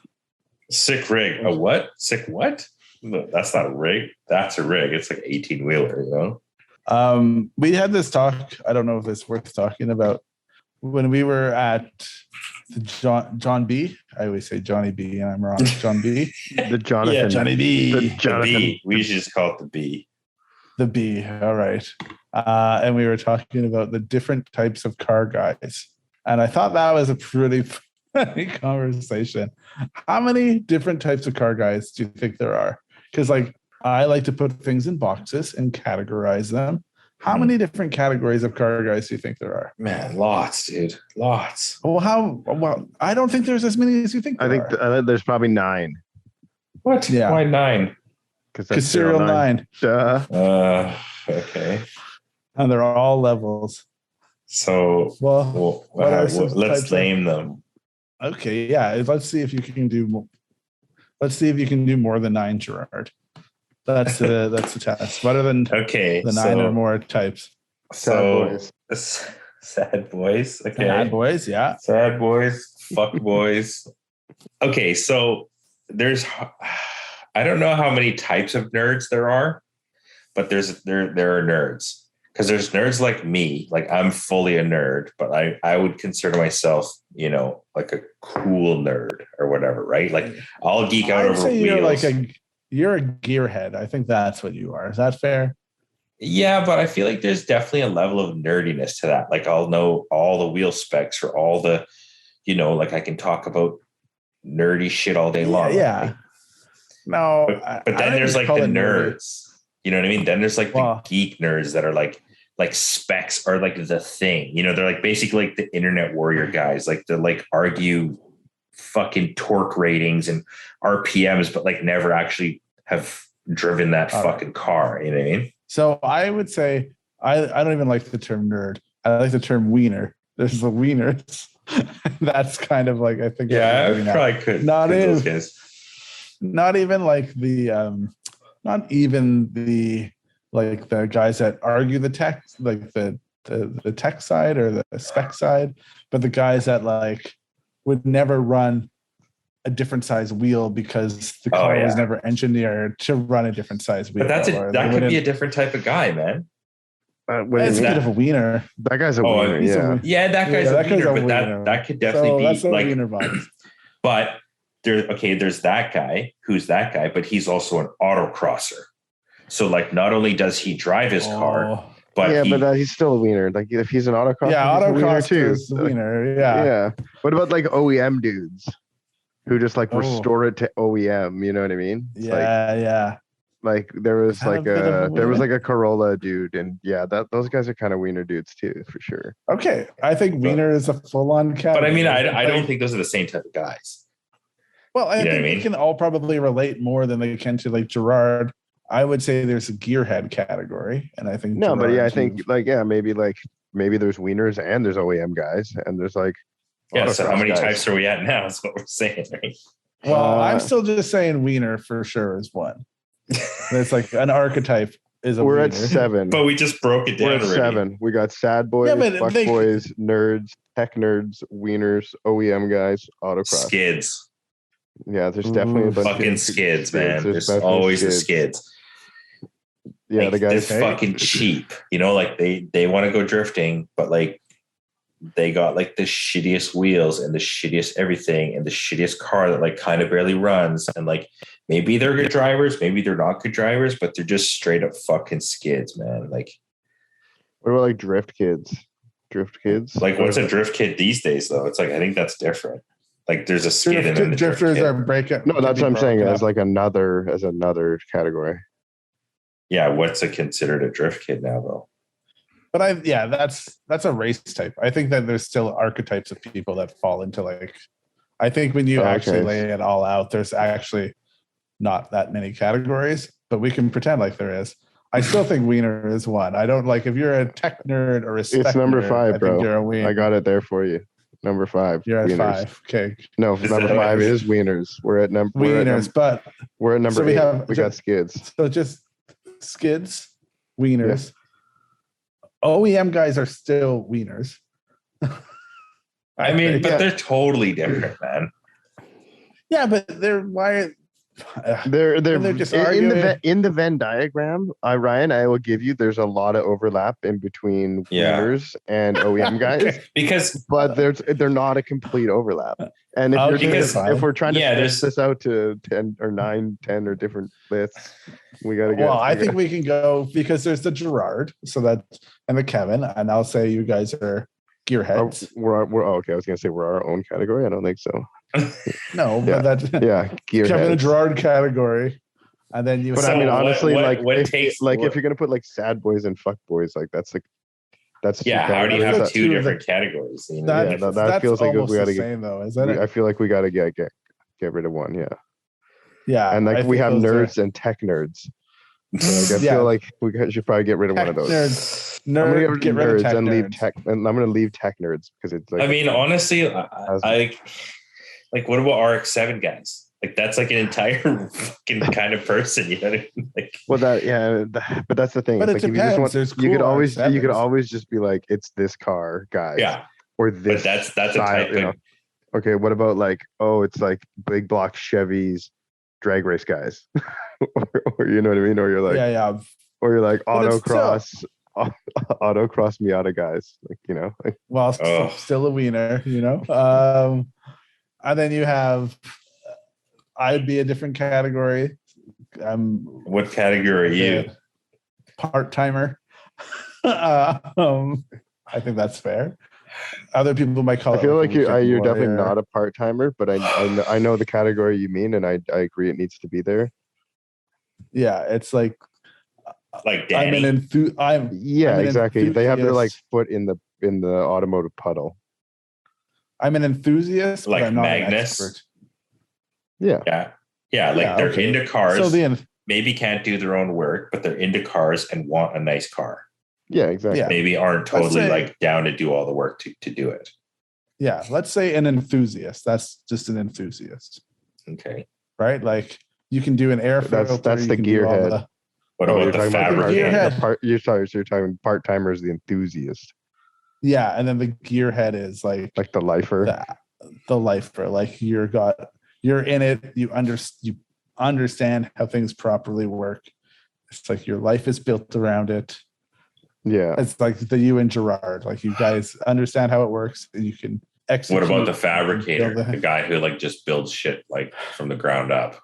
Sick rig. A what? Sick what? No, that's not a rig. That's a rig. It's like 18-wheeler, you know? We had this talk. I don't know if it's worth talking about. When we were at the John B. I always say Johnny B, and I'm wrong. John B. The Jonathan. Yeah, Johnny B. The B. We should just call it the B. The B. All right. And we were talking about the different types of car guys. And I thought that was a pretty funny conversation. How many different types of car guys do you think there are? Because like I like to put things in boxes and categorize them. How many different categories of car guys do you think there are? Man, lots, dude. Lots. Well, I don't think there's as many as you think there are. There's probably 9. What? Yeah. Why 9? Because Serial 9. Okay. And they're all levels. So let's name them. Okay, yeah. Let's see if you can do. Let's see if you can do more than 9, Gerard. That's the test. Better than the 9 or more types. Sad boys. Okay. Sad boys, yeah. Sad boys. Fuck boys. Okay, so there's. I don't know how many types of nerds there are, but there are nerds. Because there's nerds like me, like I'm fully a nerd, but I would consider myself, like a cool nerd or whatever, right? Like I'll geek out over wheels. You're a gearhead. I think that's what you are. Is that fair? Yeah, but I feel like there's definitely a level of nerdiness to that. Like I'll know all the wheel specs or all the, like I can talk about nerdy shit all day long. Yeah. Right? No, but then there's like the nerds. You know what I mean? Then there's like the geek nerds that are like specs are like the thing. They're like basically like the internet warrior guys, like the like argue fucking torque ratings and RPMs, but like never actually have driven that fucking car. You know what I mean? So I would say I don't even like the term nerd. I like the term wiener. There's the wieners. That's kind of like I think. Yeah, I probably could. Not even like the. Not even the like the guys that argue the tech, like the tech side or the spec side, but the guys that like would never run a different size wheel because the car was never engineered to run a different size wheel. But that could be a different type of guy, man. It's a bit of a wiener. That guy's a wiener. Yeah, that guy's a wiener, but that could definitely be like wiener box. But there's that guy who's that guy, but he's also an autocrosser. So like, not only does he drive his car, but he's still a wiener. Like if he's an autocrosser, autocrosser is a wiener. Yeah. What about like OEM dudes who just like restore it to OEM? You know what I mean? It's yeah. Like there was like a Corolla dude, and those guys are kind of wiener dudes too, for sure. Okay, I think wiener is a full-on category. But I mean, I don't think those are the same type of guys. Well, I think they can all probably relate more than they can to like Gerard. I would say there's a gearhead category, and I think maybe there's wieners and there's OEM guys, and there's like so how many types are we at now? Is what we're saying, right? Well, I'm still just saying wiener for sure is one. It's like an archetype is a. We're wiener. at 7, but we just broke it down. We're at already. 7. We got sad boys, fuck boys, nerds, tech nerds, wieners, OEM guys, autocross, skids. Yeah, there's definitely a bunch fucking skids, man. There's always the skids. like, the guys this fucking cheap, you know, like they want to go drifting, but like they got like the shittiest wheels and the shittiest everything and the shittiest car that like kind of barely runs. And like, maybe they're good drivers, maybe they're not good drivers, but they're just straight up fucking skids, man. Like, what about like drift kids? Drift kids? Like, what's a drift kid these days though? It's like, I think that's different. Like, there's a skid in the drifters are breakup. No, that's what I'm saying. As like another category. Yeah, what's considered a drift kid now though? But that's a race type. I think that there's still archetypes of people that fall into like, I think when you actually lay it all out, there's actually not that many categories, but we can pretend like there is. I still think wiener is one. I don't like, if you're a tech nerd or a spec it's number 5, nerd, bro. I think you're a wiener. I got it there for you. Number 5. You're at wieners. 5. Okay. No, number 5 is wieners. We're at number wieners, but we're at number 8. We got skids. So just skids, wieners. Yeah. OEM guys are still wieners. I mean, but they're totally different, man. Yeah, but they're just in the Venn diagram. Ryan, I will give you. There's a lot of overlap in between wieners and OEM guys, but they're not a complete overlap. And if we're trying to space this out to 10 or 9, 10 or different lists, we got to go. Well, I think we can go because there's the Gerard, and the Kevin, and I'll say you guys are gearheads. We're okay. I was gonna say we're our own category. I don't think so. No, but that's gearheads. Kevin and Gerard category, and then you. But I mean, honestly, if you're gonna put like sad boys and fuck boys, like that's. How do you have 2 different categories? You know? That feels like we got to get. Though, isn't it? I feel like we got to get rid of one. Yeah. Yeah, and like we have nerds and tech nerds. So I feel like we should probably get rid of one of those. I'm gonna get rid of nerds and leave tech, and I'm gonna leave tech nerds because it's like. I mean, honestly, I like what about RX-7 guys? Like that's like an entire fucking kind of person, you know what I mean? Like, well, but that's the thing. But it's it like depends. You could always just be like, it's this car, guys. Yeah. Or this. But that's style, a type. You know? Okay, what about like, it's like big block Chevys, drag race guys, or you know what I mean? Or you're like, or you're like autocross Miata guys, like, you know. Like, well, still a wiener, you know. And then you have. I'd be a different category. What category are you? Part-timer. I think that's fair. Other people might call. I feel like you're definitely not a part-timer, but I know the category you mean, and I agree it needs to be there. Yeah, it's like Danny. Exactly. They have their like foot in the automotive puddle. I'm an enthusiast, like but I'm not Magnus. an expert. Yeah. They're into cars. So maybe can't do their own work, but they're into cars and want a nice car. Yeah, exactly. Yeah. Maybe aren't totally like down to do all the work to do it. Yeah, let's say an enthusiast. That's just an enthusiast. Okay. Right? Like you can do an air filter. That's the gearhead. What about the fabricator? You're talking part-timer is the enthusiast. Yeah, and then the gearhead is like the lifer. The lifer. Like you're in it. You understand how things properly work. It's like your life is built around it. Yeah. It's like you and Gerard. Like you guys understand how it works and you can execute. What about the fabricator? The guy who like just builds shit like from the ground up.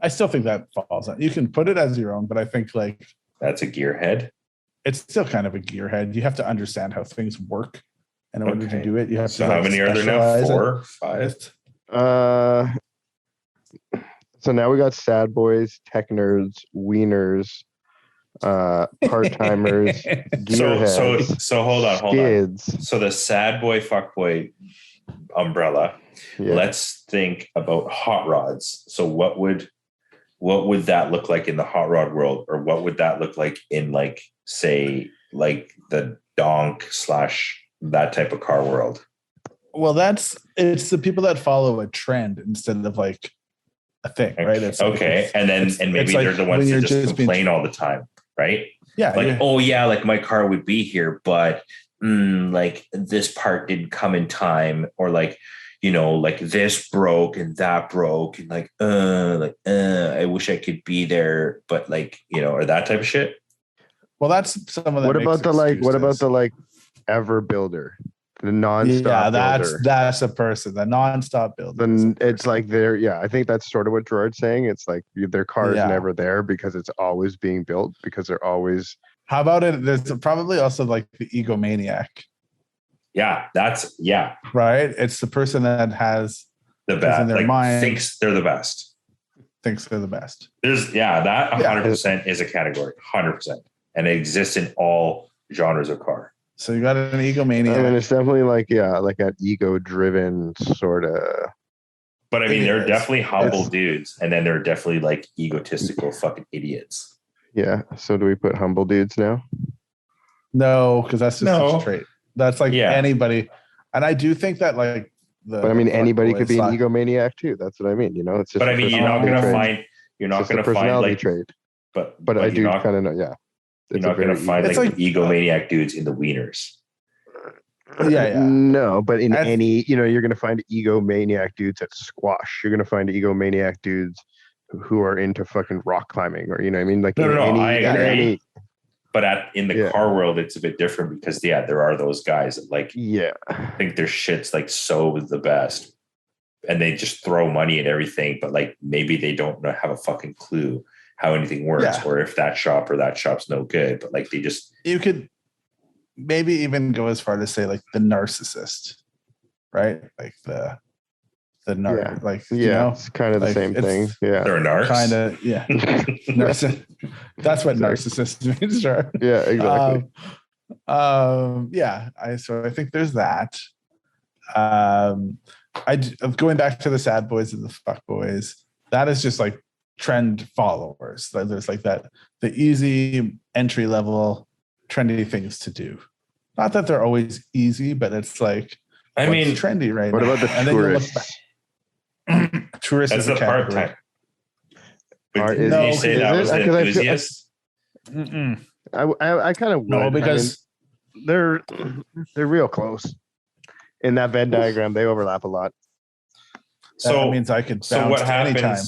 I still think that falls on. You can put it as your own, but I think like that's a gearhead. It's still kind of a gearhead. You have to understand how things work. And in order to do it, you have to. So how many are there now? 4, 5? So now we got sad boys, tech nerds, wieners, part-timers, gearheads. So hold on. Skids. So the sad boy, fuck boy umbrella. Yeah. Let's think about hot rods. So what would that look like in the hot rod world, or what would that look like in like say like the donk / that type of car world? Well, it's the people that follow a trend instead of like a thing, right? It's okay. And maybe they're the ones that just complain all the time, right? Yeah. Like, like my car would be here, but like this part didn't come in time, or like, like this broke and that broke and I wish I could be there, but or that type of shit. Well, that's some of that. What about the ever builder, the nonstop builder? That's a person, the nonstop builder. It's like I think that's sort of what Gerard's saying. It's like their car is never there because it's always being built because they're always. How about it? There's probably also like the egomaniac. Yeah, right. It's the person that has the best in their mind, thinks they're the best. There's that 100% is a category, 100%, and it exists in all genres of car. So you got an egomaniac. I mean, it's definitely like an ego-driven sort of. But I mean, they're definitely humble dudes, and then they're definitely like egotistical fucking idiots. Yeah. So do we put humble dudes now? No, because that's just a trait. That's like anybody, and I do think that but I mean, anybody could be an egomaniac too. That's what I mean. It's just. But I mean, you're not going to find trait. But I do kind of know. Yeah. You're not going to find egomaniac dudes in the wieners. Yeah. No, but in any, you're going to find egomaniac dudes at squash. You're going to find egomaniac dudes who are into fucking rock climbing, or I mean, like I agree. But in the car world, it's a bit different because there are those guys that think their shit's so the best, and they just throw money at everything. But maybe they don't have a fucking clue how anything works, or if that shop or that shop's no good. But they just you could maybe even go as far to say the narcissist, right? The narc, it's kind of the same thing. Yeah, they're a narc. Kind of, yeah. That's what narcissist means, sure. Yeah, exactly. So I think there's that. Going back to the sad boys and the fuck boys, that is just trend followers. There's that the easy entry level trendy things to do. Not that they're always easy, but it's trendy right now. What about the tourists? Tourists is a part-time. Did you say that was the enthusiast? I kind of no, because they're real close in that Venn diagram. They overlap a lot. So that means I could. So what happens? Anytime.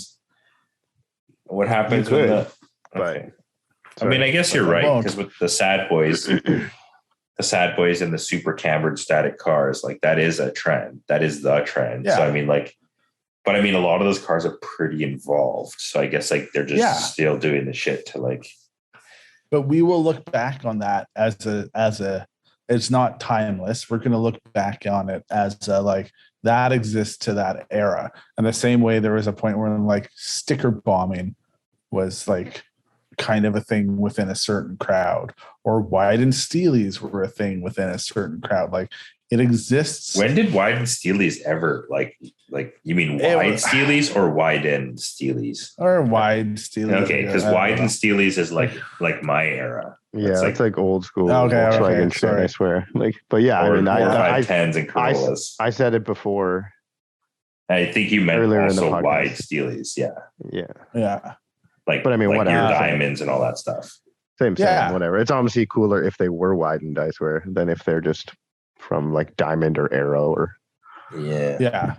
What happens with the? Okay. I mean, I guess you're right, because with the sad boys, the sad boys and the super cambered static cars, that is a trend. That is the trend. Yeah. So I mean, but I mean, a lot of those cars are pretty involved. So I guess they're just still doing the shit to But we will look back on that as a it's not timeless. We're going to look back on it as that exists to that era. And the same way there was a point where sticker bombing was kind of a thing within a certain crowd, or wide and steelies were a thing within a certain crowd. It exists. When did wide and steelies ever you mean wide steelies or wide and steelies? Or wide steelies. Okay, because wide and steelies is like my era. Yeah, it's old school Volkswagen shit, I swear. But yeah, I mean, I 510s and Corollas. I said it before. I think you meant also wide steelies. Yeah. But I mean, your whatever. Diamonds and all that stuff. Same, whatever. It's obviously cooler if they were widened, I swear, than if they're just from Diamond or Arrow or. Yeah.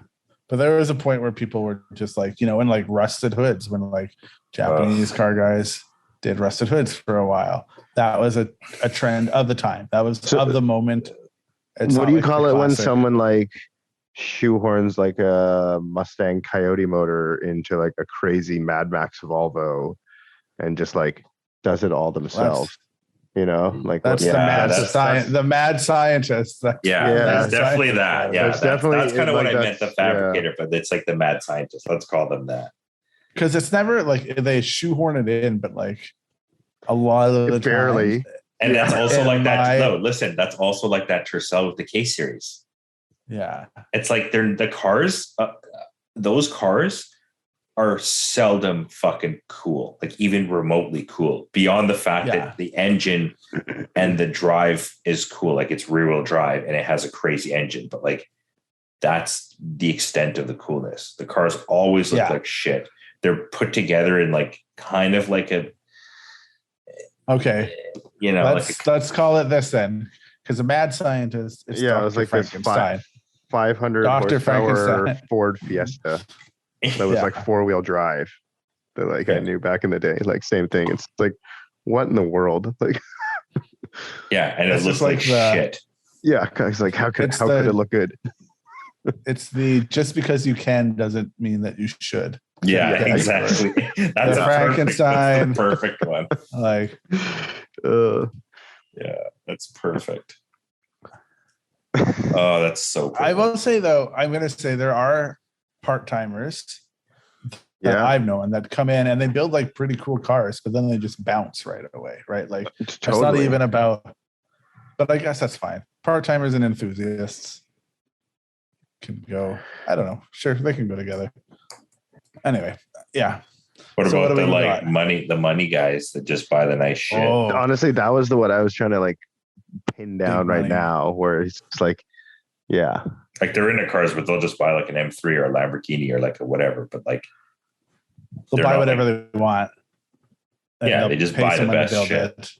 But there was a point where people were just in rusted hoods, when Japanese car guys did rusted hoods for a while. That was a trend of the time. That was of the moment. What do you call it when someone shoehorns a Mustang Coyote motor into a crazy Mad Max Volvo and just does it all themselves? That's the mad scientist. That's definitely that. Yeah, that's kind of what I meant, the fabricator, but it's the mad scientist. Let's call them that. Because it's never they shoehorn it in, but a lot of the barely. Times, and that's also that. No, listen, that's also that Tercel with the K series. Yeah, it's they're the cars. Those cars are seldom fucking cool, even remotely cool, beyond the fact that the engine and the drive is cool. It's rear wheel drive and it has a crazy engine, but that's the extent of the coolness. The cars always look like shit. They're put together in kind of a. Okay. Let's call it this then. Because a mad scientist is it was Frankenstein. 500 Dr. horsepower Frankenstein. Ford Fiesta that was like 4-wheel drive. That like I knew back in the day. Like same thing. It's like, what in the world? Like, yeah, and it looks like shit. Yeah, it's like how could it look good? It's just because you can doesn't mean that you should. Yeah, exactly. That's the Frankenstein. That's the perfect one. Like, yeah, that's perfect. Oh, that's so cool. I will say though, I'm going to say there are part-timers that I've known that come in and they build like pretty cool cars, but then they just bounce right away, right? Like it's not even about, but I guess that's fine. Part-timers and enthusiasts can go, I don't know. Sure, they can go together. Anyway, yeah. What about the money guys that just buy the nice shit? Oh. Honestly, that was what I was trying to like pin down right now, where it's like, yeah. Like they're into cars, but they'll just buy like an M3 or a Lamborghini or like a whatever, but like they'll buy whatever they want. Yeah, they just buy the best shit.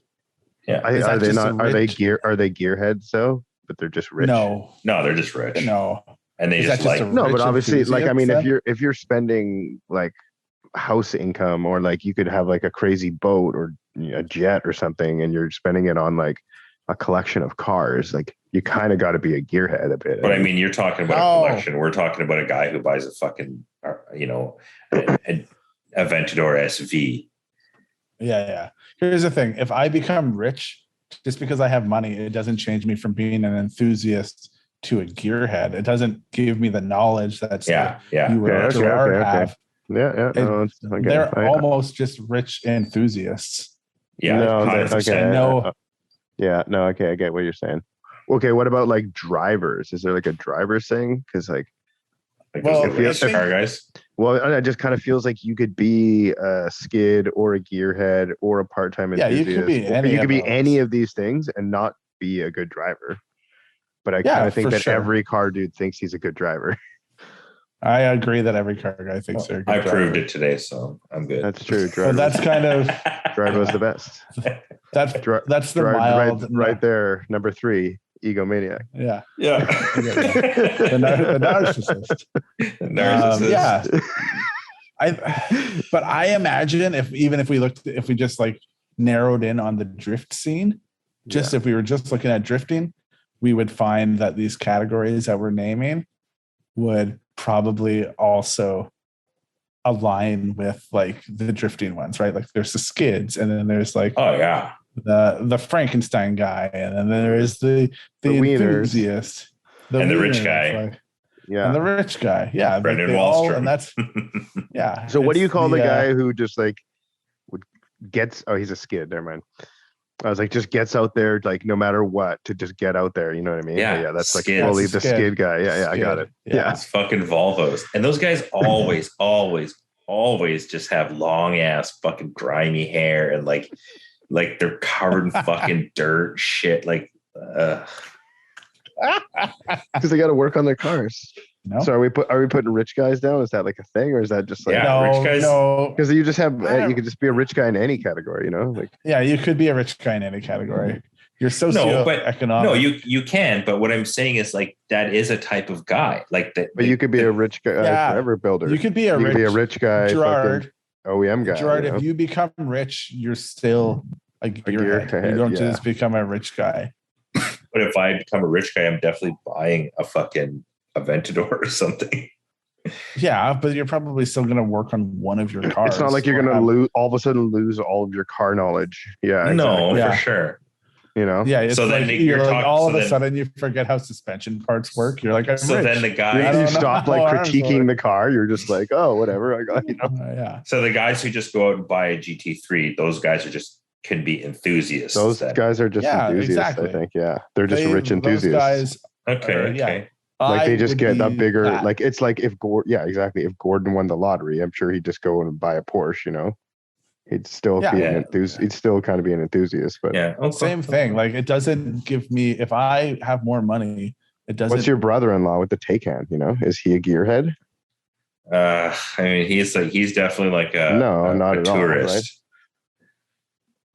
Yeah. Are they not? Are they gearheads though? But they're just rich. No, they're just rich. No, and they just like but obviously, like I mean, if you're spending like house income, or like you could have like a crazy boat or a jet or something, and you're spending it on like a collection of cars, like you kind of got to be a gearhead a bit. But I mean, you're talking about a collection. We're talking about a guy who buys a fucking, a Aventador SV. Yeah. Here's the thing: if I become rich, just because I have money, it doesn't change me from being an enthusiast to a gearhead. It doesn't give me the knowledge that's you or Gerard have. Yeah. They're almost just rich enthusiasts. Yeah. Okay, I get what you're saying. Okay, what about like drivers? Is there like a driver's thing? Because like, car guys. Well, it just kind of feels like you could be a skid or a gearhead or a part-time enthusiast. You could be any of these things and not be a good driver. But I kind of think that every car dude thinks he's a good driver. I agree that every car guy thinks they're a good driver. I proved it today, so I'm good. That's true. But that's kind of driver was the best. That's the mild right there. Number 3. Egomaniac. Yeah. the narcissist. But I imagine if we just like narrowed in on the drift scene, if we were just looking at drifting, we would find that these categories that we're naming would probably also align with like the drifting ones, right? Like there's the skids, and then there's like the Frankenstein guy, and then there is the enthusiast, and the rich guy, and the rich guy, Brendan Wallstrom, and that's So what do you call the guy who just like gets? Oh, he's a skid. Never mind. I was like, just gets out there, like no matter what, to just get out there. You know what I mean? Yeah, that's like fully the skid guy. Yeah, I got it. Yeah, it's fucking Volvos, and those guys always just have long ass fucking grimy hair, and like they're covered in fucking dirt shit. Like, because they got to work on their cars. No. So are we putting rich guys down? Is that like a thing, or is that just like rich guys? No, because you just have you could just be a rich guy in any category, you know? Like you could be a rich guy in any category. You're socioeconomic. No, you can. But what I'm saying is like that is a type of guy, like that. But you could be a rich guy, forever builder. You could be a rich guy, Gerard, OEM guy. Gerard, if you become rich, you're still a gearhead. You don't just become a rich guy. But if I become a rich guy, I'm definitely buying a fucking Aventador or something. Yeah, but you're probably still going to work on one of your cars. It's not like you're going to all of a sudden lose all of your car knowledge. Yeah, no, for sure. You know, it's so then you're like all of a sudden you forget how suspension parts work. You're like, then the guy you stop like critiquing the car. You're just like, oh, whatever. I got yeah. So the guys who just go out and buy a GT3, those guys can be enthusiasts. Those guys are just enthusiasts. Exactly. I think. Yeah, they're just rich enthusiasts. Okay. Like they just get that bigger. Like it's like if exactly. If Gordon won the lottery, I'm sure he'd just go and buy a Porsche. You know, he'd still be an enthusiast. He'd still kind of be an enthusiast. But same thing. Like it doesn't give me, if I have more money, it doesn't. What's your brother-in-law with the Taycan? You know, is he a gearhead? I mean, he's definitely like not a at tourist.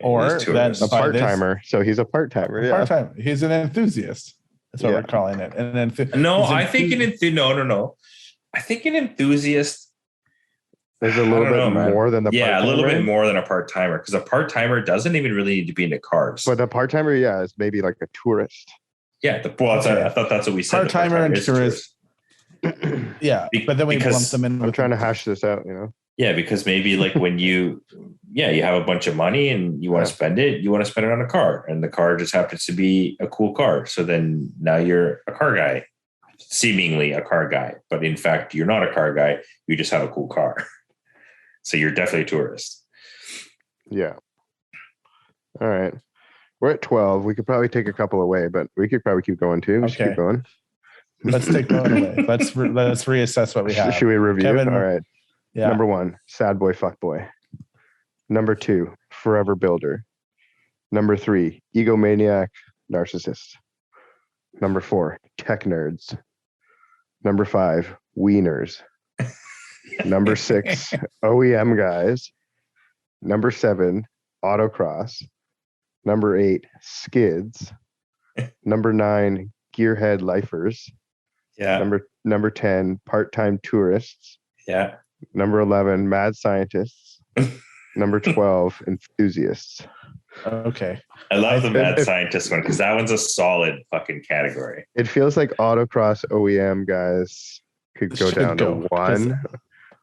All, right? Or a part-timer. So he's a part-timer. Part-time. He's an enthusiast. That's what we're calling it. And then no, I think no. I think an enthusiast is a little bit more than the part-timer. A little bit more than a part-timer, because a part-timer doesn't even really need to be into cars. But the part-timer, is maybe like a tourist. Yeah, I thought that's what we said. Part-timer and tourist. Yeah, but then we lump them in. I'm trying to hash this out, Yeah, because maybe like when you have a bunch of money and you want to spend it, on a car, and the car just happens to be a cool car. So then now you're a car guy, seemingly a car guy, but in fact, you're not a car guy. You just have a cool car. So you're definitely a tourist. Yeah. All right. We're at 12. We could probably take a couple away, but we could probably keep going too. Just keep going. Let's take one away. Let's reassess what we have. Should we review? Kevin, all right. Yeah. Number 1, sad boy, fuck boy. Number 2, forever builder. Number 3, egomaniac, narcissist. Number 4, tech nerds. Number 5, wieners. Number 6, OEM guys. Number 7, autocross. Number 8, skids. Number 9, gearhead lifers. Yeah. Number 10, part-time tourists. Yeah. Number 11, mad scientists. Number 12, enthusiasts. Okay. I love the mad scientist one, because that one's a solid fucking category. It feels like autocross OEM guys could go down to 1.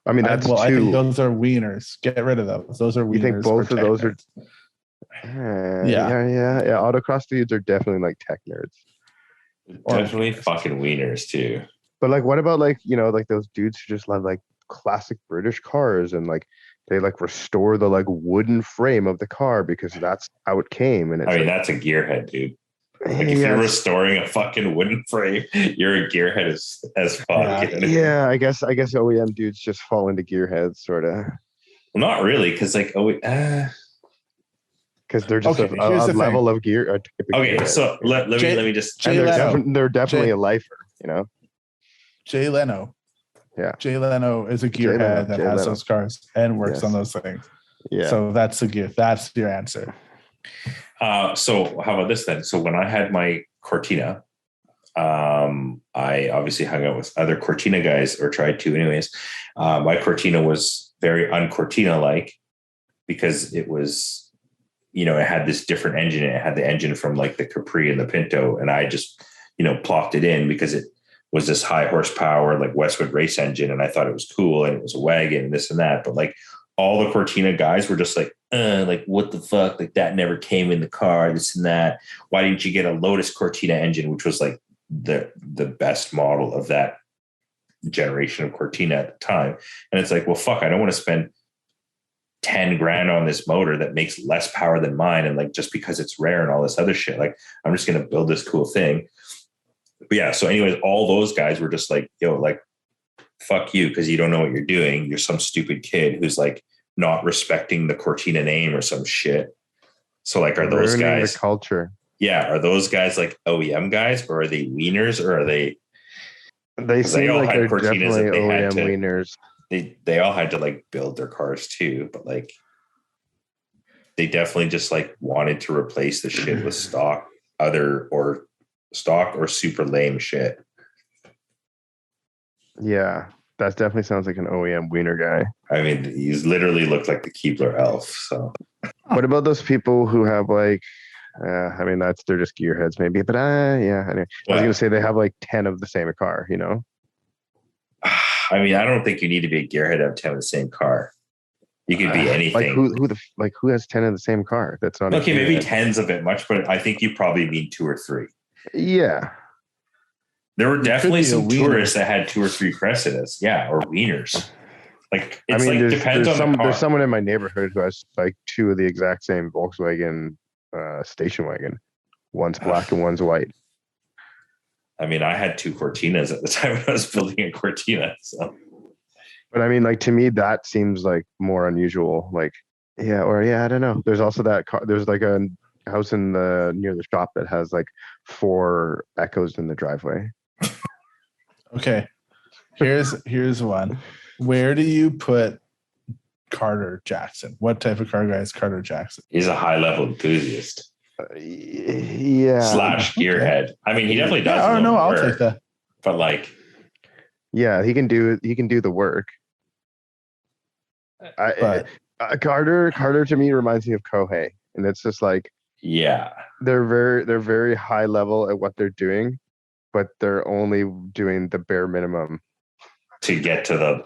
I mean, that's 2. I think those are wieners. Get rid of those. Those are wieners. You think both of those are? Yeah. Autocross dudes are definitely like tech nerds. Definitely fucking wieners too. But like, what about like those dudes who just love like classic British cars, and like they like restore the like wooden frame of the car because that's how it came. And it's that's a gearhead, dude. Like if you're restoring a fucking wooden frame, you're a gearhead as fuck. Yeah, I guess OEM dudes just fall into gearheads, sort of. Well, not really, because like because they're just a level of gear. Okay, so let me just. They're definitely a lifer, Jay Leno. Yeah, Jay Leno is a gearhead that has those cars and works on those things. Yeah, so that's That's your answer. So how about this then? So when I had my Cortina, I obviously hung out with other Cortina guys, or tried to anyways. My Cortina was very un-Cortina-like, because it was, it had this different engine. It had the engine from like the Capri and the Pinto. And I just, plopped it in because it was this high horsepower, like Westwood race engine. And I thought it was cool, and it was a wagon and this and that. But like all the Cortina guys were just like what the fuck? Like that never came in the car, this and that. Why didn't you get a Lotus Cortina engine, which was like the best model of that generation of Cortina at the time? And it's like, well, fuck, I don't want to spend 10 grand on this motor that makes less power than mine. And like, just because it's rare and all this other shit, like I'm just going to build this cool thing. But yeah. So anyways, all those guys were just like, yo, like, fuck you, because you don't know what you're doing. You're some stupid kid who's like not respecting the Cortina name or some shit. So like, are those guys the culture? Yeah. Are those guys like OEM guys, or are they wieners, or are they? They seem like they're definitely OEM wieners. They all had to like build their cars too, but like they definitely just like wanted to replace the shit with stock or super lame shit. Yeah, that definitely sounds like an OEM wiener guy. I mean, he's literally looked like the Keebler elf. So what about those people who have like, they're just gearheads maybe, but anyway. I was gonna say they have like 10 of the same car, I mean, I don't think you need to be a gearhead to have 10 of the same car. You could be anything. Like who has 10 of the same car? That's not okay. Maybe 10's a bit much, but I think you probably mean 2 or 3. Yeah, there were definitely some tourists that had 2 or 3 Cressidas, or wieners. Like it's depends on the car. There's someone in my neighborhood who has like 2 of the exact same Volkswagen station wagon. One's black and one's white. I mean, I had 2 Cortinas at the time when I was building a Cortina. So, but I mean, like to me, that seems like more unusual. Like, I don't know. There's also that car. There's like a house near the shop that has like 4 Echoes in the driveway. Okay, here's one. Where do you put Carter Jackson? What type of car guy is Carter Jackson? He's a high level enthusiast. Yeah. slash gearhead. I mean, he definitely does. Yeah, no, I'll take that. But like, yeah, he can do the work. Carter to me reminds me of Kohei, and it's just like, yeah, they're very high level at what they're doing, but they're only doing the bare minimum to get to the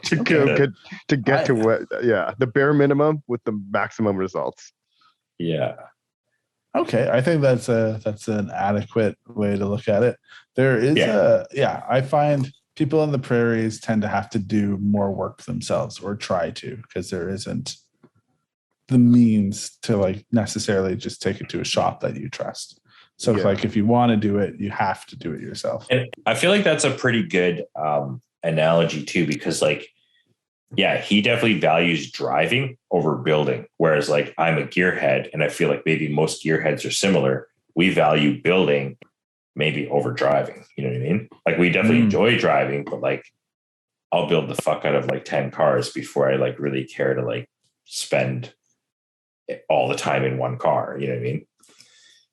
the bare minimum with the maximum results. Yeah. Okay, I think that's an adequate way to look at it. There is I find people in the prairies tend to have to do more work themselves, or try to, because there isn't the means to like necessarily just take it to a shop that you trust. So like if you want to do it, you have to do it yourself. And I feel like that's a pretty good analogy too, because like, yeah, he definitely values driving over building. Whereas like I'm a gearhead, and I feel like maybe most gearheads are similar. We value building maybe over driving. You know what I mean? Like we definitely enjoy driving, but like I'll build the fuck out of like 10 cars before I like really care to like spend all the time in one car. You know what I mean?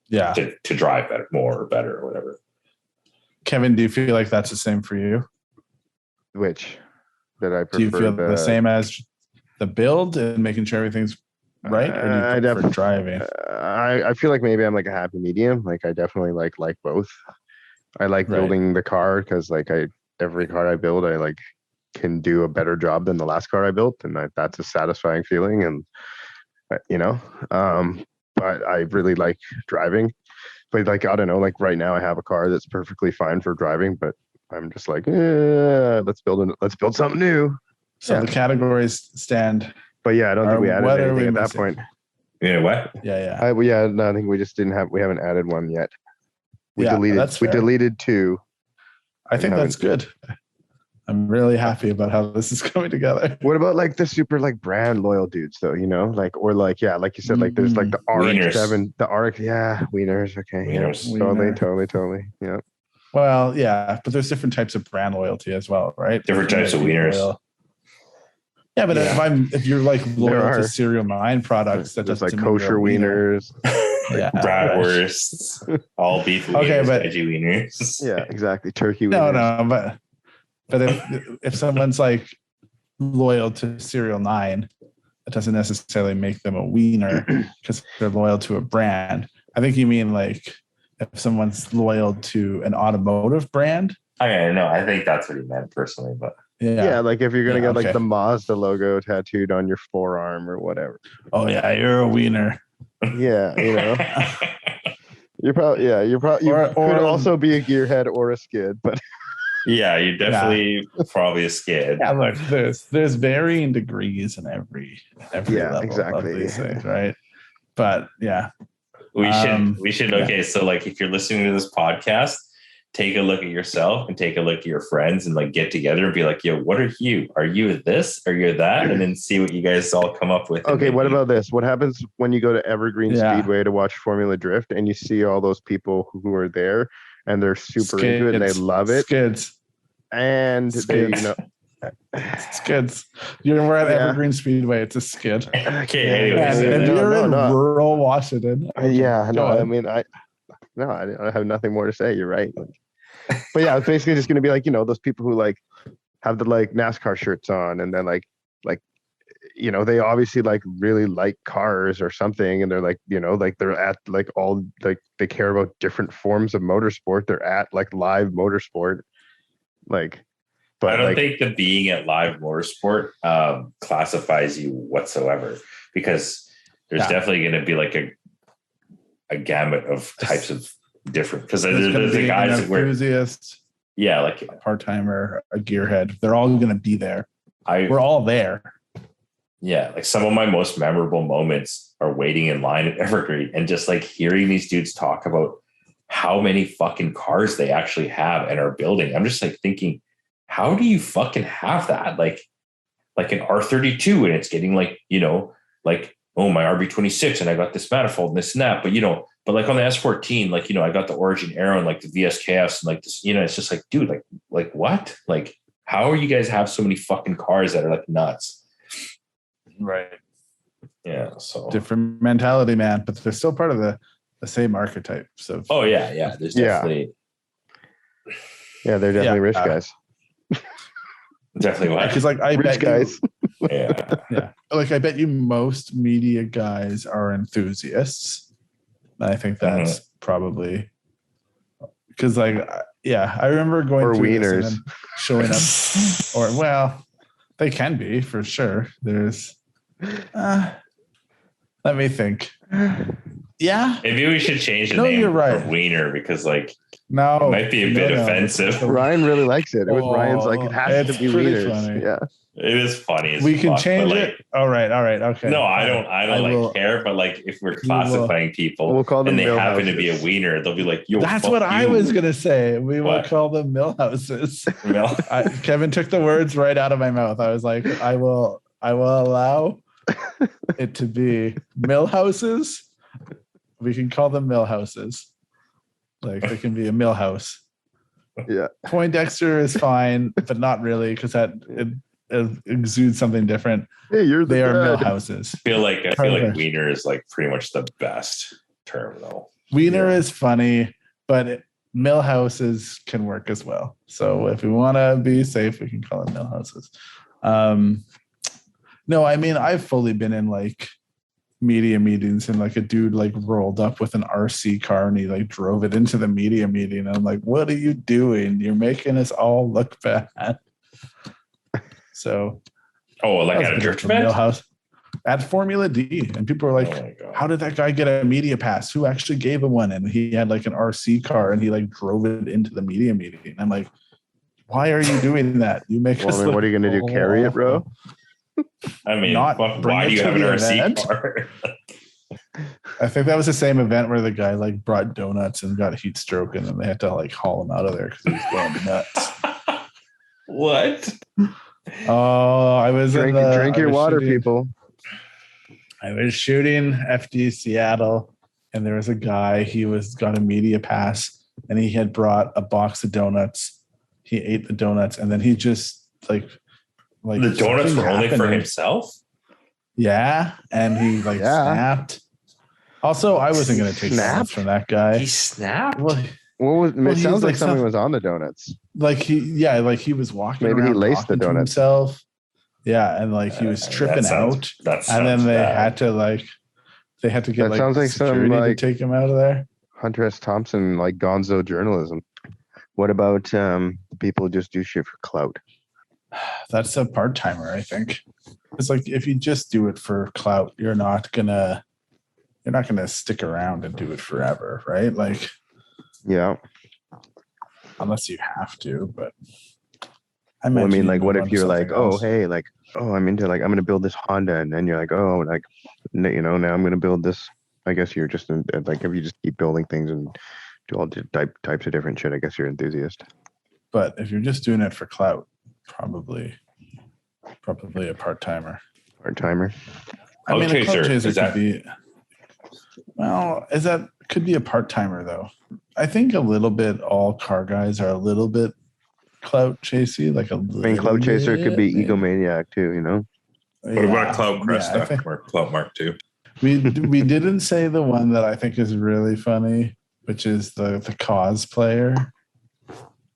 Yeah. To drive more or better or whatever. Kevin, do you feel like that's the same for you? Which that I prefer? Do you feel the same as the build and making sure everything's right, or do you prefer driving? I feel like maybe I'm like a happy medium. Like I definitely like both. I like building the car because like every car I build, I like can do a better job than the last car I built, and that's a satisfying feeling. And but I really like driving. But like I don't know, like right now I have a car that's perfectly fine for driving, but I'm just like, let's build something new. So the categories stand. But yeah, I don't think we added anything at that point. You know what? Yeah. I think we just we haven't added one yet. We deleted 2. I think that's good. I'm really happy about how this is coming together. What about like the super like brand loyal dudes though, like, or like, like you said, like there's like the RX-7, the RX, wieners. Okay. Wieners. Totally. Yeah. Well, yeah, but there's different types of brand loyalty as well, right? Different types of wieners. Yeah, but if you're like loyal to SerialNine products, there's like kosher wieners. Bratwursts, all beef wieners, veggie wieners. Yeah, exactly. Turkey wieners. No, but if someone's like loyal to SerialNine, it doesn't necessarily make them a wiener because they're loyal to a brand. I think you mean like if someone's loyal to an automotive brand. I think that's what he meant personally, but like if you're gonna get like the Mazda logo tattooed on your forearm or whatever. Oh yeah, you're a wiener. Yeah, you're probably you could also be a gearhead or a skid, but yeah, you're definitely probably a skid. Yeah, look, there's varying degrees in every level of these things, right? But yeah, we should. Okay, so like if you're listening to this podcast, take a look at yourself and take a look at your friends and like get together and be like, yo, what are you? Are you this? Are you that? And then see what you guys all come up with. Okay, what about this? What happens when you go to Evergreen Speedway to watch Formula Drift and you see all those people who are there and they're super into it and they love it? Skids. And skids. Skids. We're at Evergreen Speedway. It's a skid. Okay, anyways. If you're in rural Washington. I have nothing more to say. You're right. But yeah, it's basically just going to be like, those people who like have the like NASCAR shirts on and then like they obviously like really like cars or something. And they're like, like they're at like all like they care about different forms of motorsport. They're at like live motorsport. Like, but I don't think that being at live motorsport classifies you whatsoever, because there's definitely going to be like a gamut of types of different, because there's the guys that were enthusiasts, like a part-timer, a gearhead. They're all going to be there. We're all there. Yeah, like some of my most memorable moments are waiting in line at Evergreen and just like hearing these dudes talk about how many fucking cars they actually have and are building. I'm just like thinking, how do you fucking have that? Like an R32 and it's getting like, like, oh, my RB26 and I got this manifold and this and that. But, but like on the S14, like, I got the Origin Aero and like the VSKFs and like this, it's just like, dude, like what? Like, how are you guys have so many fucking cars that are like nuts? Right. Yeah. So different mentality, man, but they're still part of the the same archetypes of. Oh yeah. There's definitely. Yeah, they're definitely rich guys. Definitely what? Because like I rich bet guys. yeah. Like I bet you most media guys are enthusiasts. I think that's probably because like I remember going or through wieners this and then showing up, or well, they can be for sure. There's, let me think. Yeah, maybe we should change the no, name you're right. from wiener because like no, it might be a bit offensive. Ryan really likes it. It was Ryan's like it has to be wieners. Funny. Yeah, it is funny. We can change it. All right, okay. No, I don't care. But like, if we're classifying people, we'll call them and they happen Millhouses. to be a wiener, they'll be like, "Yo, that's what I was gonna say." We will call them Millhouses. Kevin took the words right out of my mouth. I was like, I will allow it to be Millhouses. We can call them Millhouses. Like they can be a Millhouse. Yeah. Poindexter is fine, but not really because that it exudes something different. Hey, they are Millhouses. I feel like wiener is like pretty much the best term though. Wiener is funny, but Millhouses can work as well. So if we want to be safe, we can call them Millhouses. No, I mean I've fully been in like media meetings and like a dude like rolled up with an RC car and he like drove it into the media meeting. And I'm like, what are you doing? You're making us all look bad. So, like at a church event? At Formula D, and people are like, how did that guy get a media pass? Who actually gave him one? And he had like an RC car and he like drove it into the media meeting. I'm like, why are you doing that? You make us what are you going to do? Carry it, bro? I mean, why do you have an RC car? I think that was the same event where the guy like brought donuts and got heat stroke, and then they had to like haul him out of there because he was going nuts. What? Oh, I was drink your water, people. I was shooting FD Seattle, and there was a guy. He got a media pass, and he had brought a box of donuts. He ate the donuts, and then he just like the donuts were only for himself. Yeah, and he snapped. Also, I wasn't going to take donuts from that guy. He snapped. It sounds like something was on the donuts. Like he was walking. Maybe around he laced the donuts himself. Yeah, and like he was tripping out, and then they had to get that sounds like security to take him out of there. Hunter S. Thompson, like Gonzo journalism. What about people who just do shit for clout? That's a part-timer, I think. It's like if you just do it for clout, you're not gonna stick around and do it forever, right? Like, yeah, unless you have to. But I mean, like, what if you're like, I'm into like I'm gonna build this Honda, and then you're like, now I'm gonna build this. I guess you're just like if you just keep building things and do all types of different shit. I guess you're an enthusiast. But if you're just doing it for clout, probably a part-timer. I mean, a clout chaser could be. Well, could be a part-timer though. I think a little bit. All car guys are a little bit clout chasey. Like clout chaser could be egomaniac too. You know. What about Clout Cresta or Clout Mark II? We didn't say the one that I think is really funny, which is the cosplayer.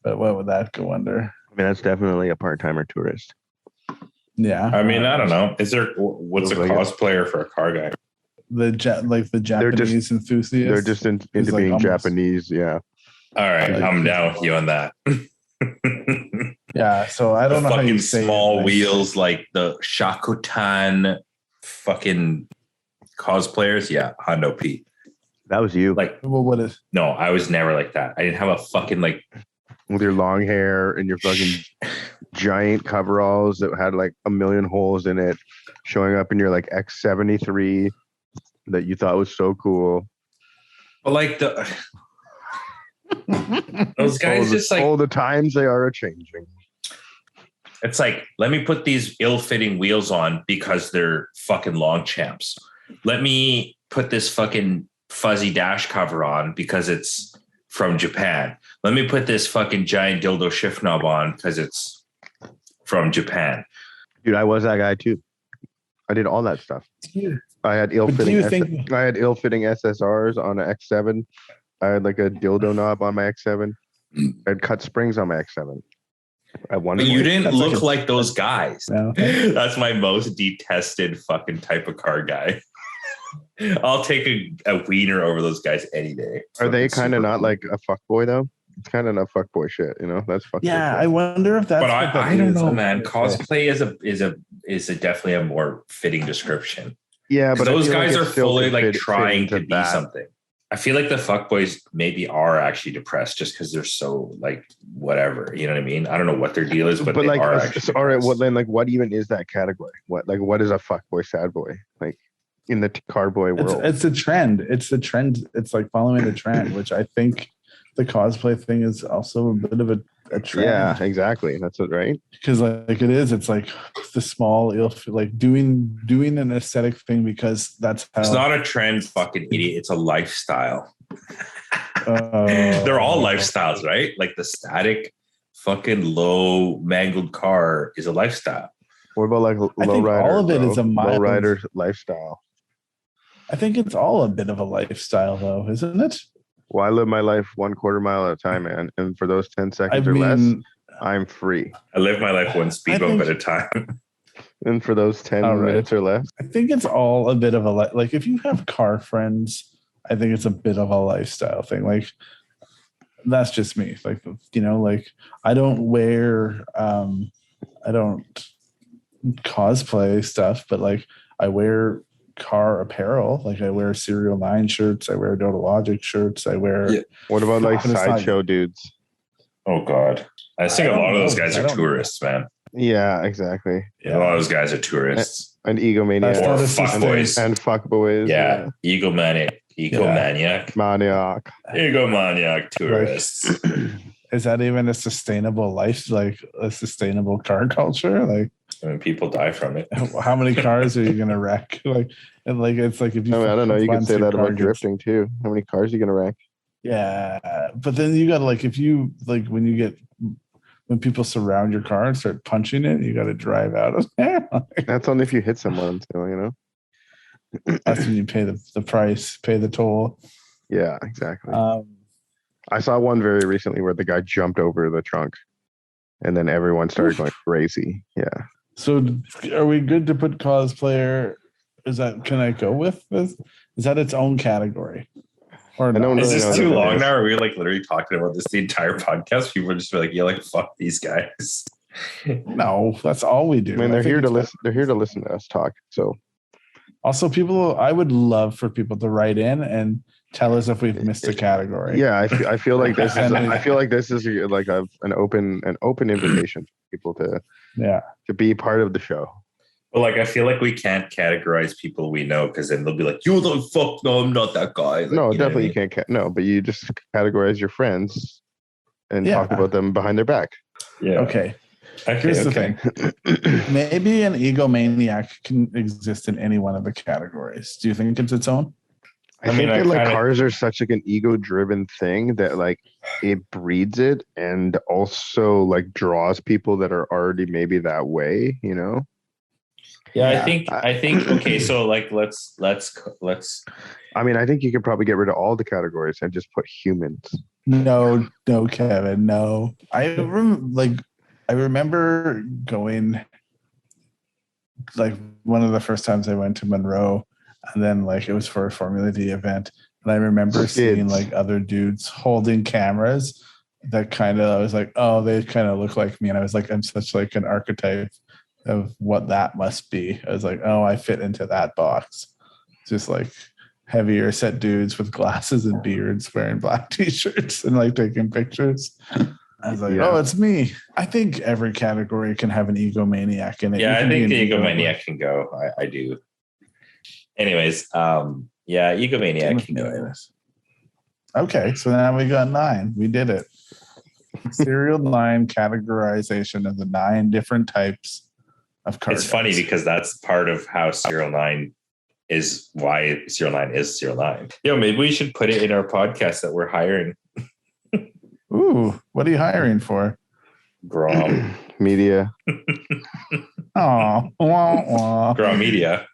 But what would that go under? I mean, that's definitely a part-timer tourist. Yeah. I mean, I don't know. What's a cosplayer for a car guy? The Japanese enthusiasts. They're just into being almost Japanese. Yeah. All right. I'm down with you on that. Yeah. So I don't know how you say small wheels like the Shakutan fucking cosplayers. Yeah. Hondo P. That was you. Like, well, what is? No, I was never like that. I didn't have a fucking like. With your long hair and your fucking giant coveralls that had like a million holes in it, showing up in your like X73 that you thought was so cool. But like those guys just like all the times they are changing. It's like, let me put these ill-fitting wheels on because they're fucking long champs. Let me put this fucking fuzzy dash cover on because it's from Japan. Let me put this fucking giant dildo shift knob on because it's from Japan. Dude, I was that guy too. I did all that stuff. I had ill-fitting SSRs on an X7. I had like a dildo knob on my X7. I had cut springs on my X7. But you didn't look like those guys. No. That's my most detested fucking type of car guy. I'll take a wiener over those guys any day. Are they kind of not like a fuckboy though? It's kind of not fuckboy shit, you know. That's fuckboy. Yeah, shit. I wonder if that's. But I don't know, man. Cosplay is a definitely a more fitting description. Yeah, but those guys are fully like trying to be that. something. I feel like the fuckboys maybe are actually depressed just because they're so like whatever. You know what I mean? I don't know what their deal is, but they like, are actually. All right, well then, like, what even is that category? What is a fuckboy, sad boy? Like in the car boy world, it's a trend. It's the trend. It's like following the trend, which I think the cosplay thing is also a bit of a trend. Yeah, exactly. That's it, right? Because like it is. It's like the small like doing an aesthetic thing because that's how. It's not a trend, fucking idiot. It's a lifestyle. They're all lifestyles, right? Like the static, fucking low mangled car is a lifestyle. What about like lowrider? All of it is a lowrider lifestyle. I think it's all a bit of a lifestyle, though, isn't it? Well, I live my life 1/4 mile at a time, man. And for those 10 seconds or less, I'm free. I live my life one speed bump at a time. And for those 10 minutes or less, I think it's all a bit of a like if you have car friends, I think it's a bit of a lifestyle thing. Like that's just me. Like, you know, like I don't cosplay stuff, but like I wear car apparel. Like I wear SerialNine shirts, I wear Dota Logic shirts, I wear. Yeah. What about like sideshow dudes? Oh God, I think a lot of those guys are tourists, man. Yeah, exactly. Yeah, a lot of those guys are tourists and egomaniacs or fuckboys and fuckboys. Yeah, egomaniac, egomaniac tourists. Is that even a sustainable life? Like a sustainable car culture? Like. I mean, people die from it. How many cars are you gonna wreck? Like, and like it's like if you. I don't know. You can say that about drifting too. How many cars are you gonna wreck? Yeah, but then you gotta like if you like when people surround your car and start punching it, you gotta drive out of there. That's only if you hit someone, so, you know. That's when you pay the price, pay the toll. Yeah, exactly. I saw one very recently where the guy jumped over the trunk, and then everyone started going crazy. Yeah. So are we good to put cosplayer? Can I go with this? Is that its own category? Or no? Is this too long now? Are we like literally talking about this the entire podcast? People are just like, yeah, like fuck these guys. No, that's all we do. I mean, they're here to listen. They're here to listen to us talk. So also I would love for people to write in and tell us if we've missed a category. Yeah, I feel like this is like an open invitation for people to be part of the show. But like I feel like we can't categorize people we know because then they'll be like, "You the fuck no, I'm not that guy." Like, no, definitely you can't. No, but you just categorize your friends and talk about them behind their back. Yeah. Okay. Here's the thing. Maybe an egomaniac can exist in any one of the categories. Do you think it's its own? I think that cars are such like an ego-driven thing that like it breeds it and also like draws people that are already maybe that way, you know? Yeah, I think okay, so like let's I mean, I think you could probably get rid of all the categories and just put humans. No, Kevin, no. I remember going like one of the first times I went to Monroe, and then like it was for a Formula D event, and I remember seeing like other dudes holding cameras that kind of I was like, oh, they kind of look like me, and I was like, I'm such like an archetype of what that must be. I was like, oh, I fit into that box. Just like heavier set dudes with glasses and beards wearing black t-shirts and like taking pictures. I was like, oh, it's me. I think every category can have an egomaniac in it. Yeah, I think the egomaniac can go. I do. Anyways, egomaniac can go. Okay, so now we got 9. We did it. SerialNine categorization of the 9 different types of cards. It's funny because that's part of how SerialNine is, why SerialNine is SerialNine. Maybe we should put it in our podcast that we're hiring. Ooh, what are you hiring for? Grom. Media. Oh, Grom Media.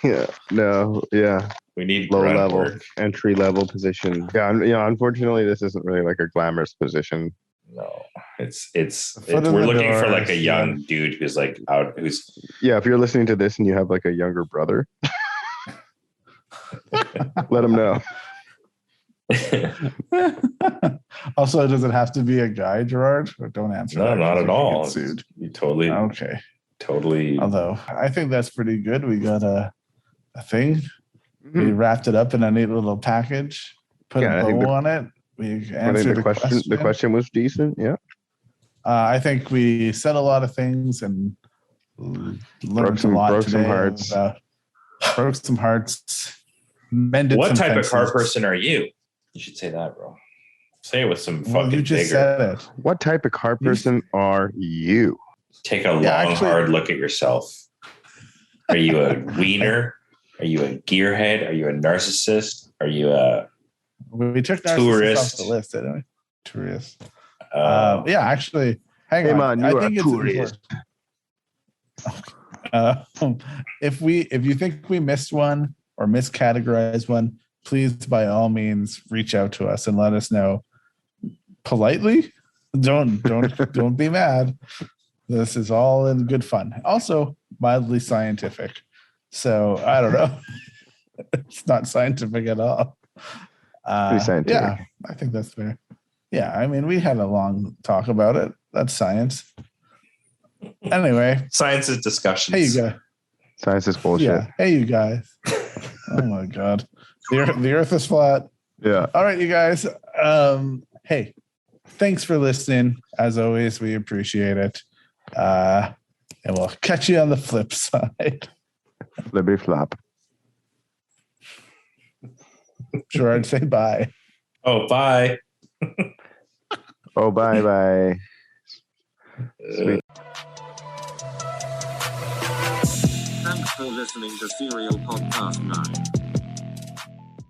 Yeah. No. Yeah. We need Low grunt level, work. entry level position. Yeah. Unfortunately, this isn't really like a glamorous position. No, it's Foot in we're the looking for door, like a young dude who's like out who's Yeah. If you're listening to this and you have like a younger brother, let him know. Also, does it have to be a guy, Gerard? Or don't answer. No, that not 'cause at we could all. get sued. You totally Okay. Although I think that's pretty good. We got a thing. We wrapped it up in a neat little package. Put a bow on it. We answered the question. The question was decent. Yeah. I think we said a lot of things and learned a lot today. Broke some hearts. Mended what some type fences. of car person are you? You should say that, bro. Say it with some fucking you just vigor. said it. What type of car person are you? Take a hard look at yourself. Are you a wiener? Are you a gearhead? Are you a narcissist? Are you a we took tourist off the list, didn't we? Tourist. Yeah, actually, hang on. Man, you are a tourist. If you think we missed one or miscategorized one, please by all means reach out to us and let us know politely. Don't be mad. This is all in good fun. Also mildly scientific. So I don't know. It's not scientific at all. Pretty scientific. Yeah, I think that's fair. Yeah, I mean, we had a long talk about it. That's science. Anyway. Science is discussions. Hey, you guys. Science is bullshit. Yeah. Hey, you guys. Oh, my God. The earth is flat. Yeah. All right, you guys. Hey, thanks for listening. As always, we appreciate it. And we'll catch you on the flip side. Flippy flop. Gerard, say bye. Oh, bye. Oh, bye. Sweet. Thanks for listening to Serial Podcast 9.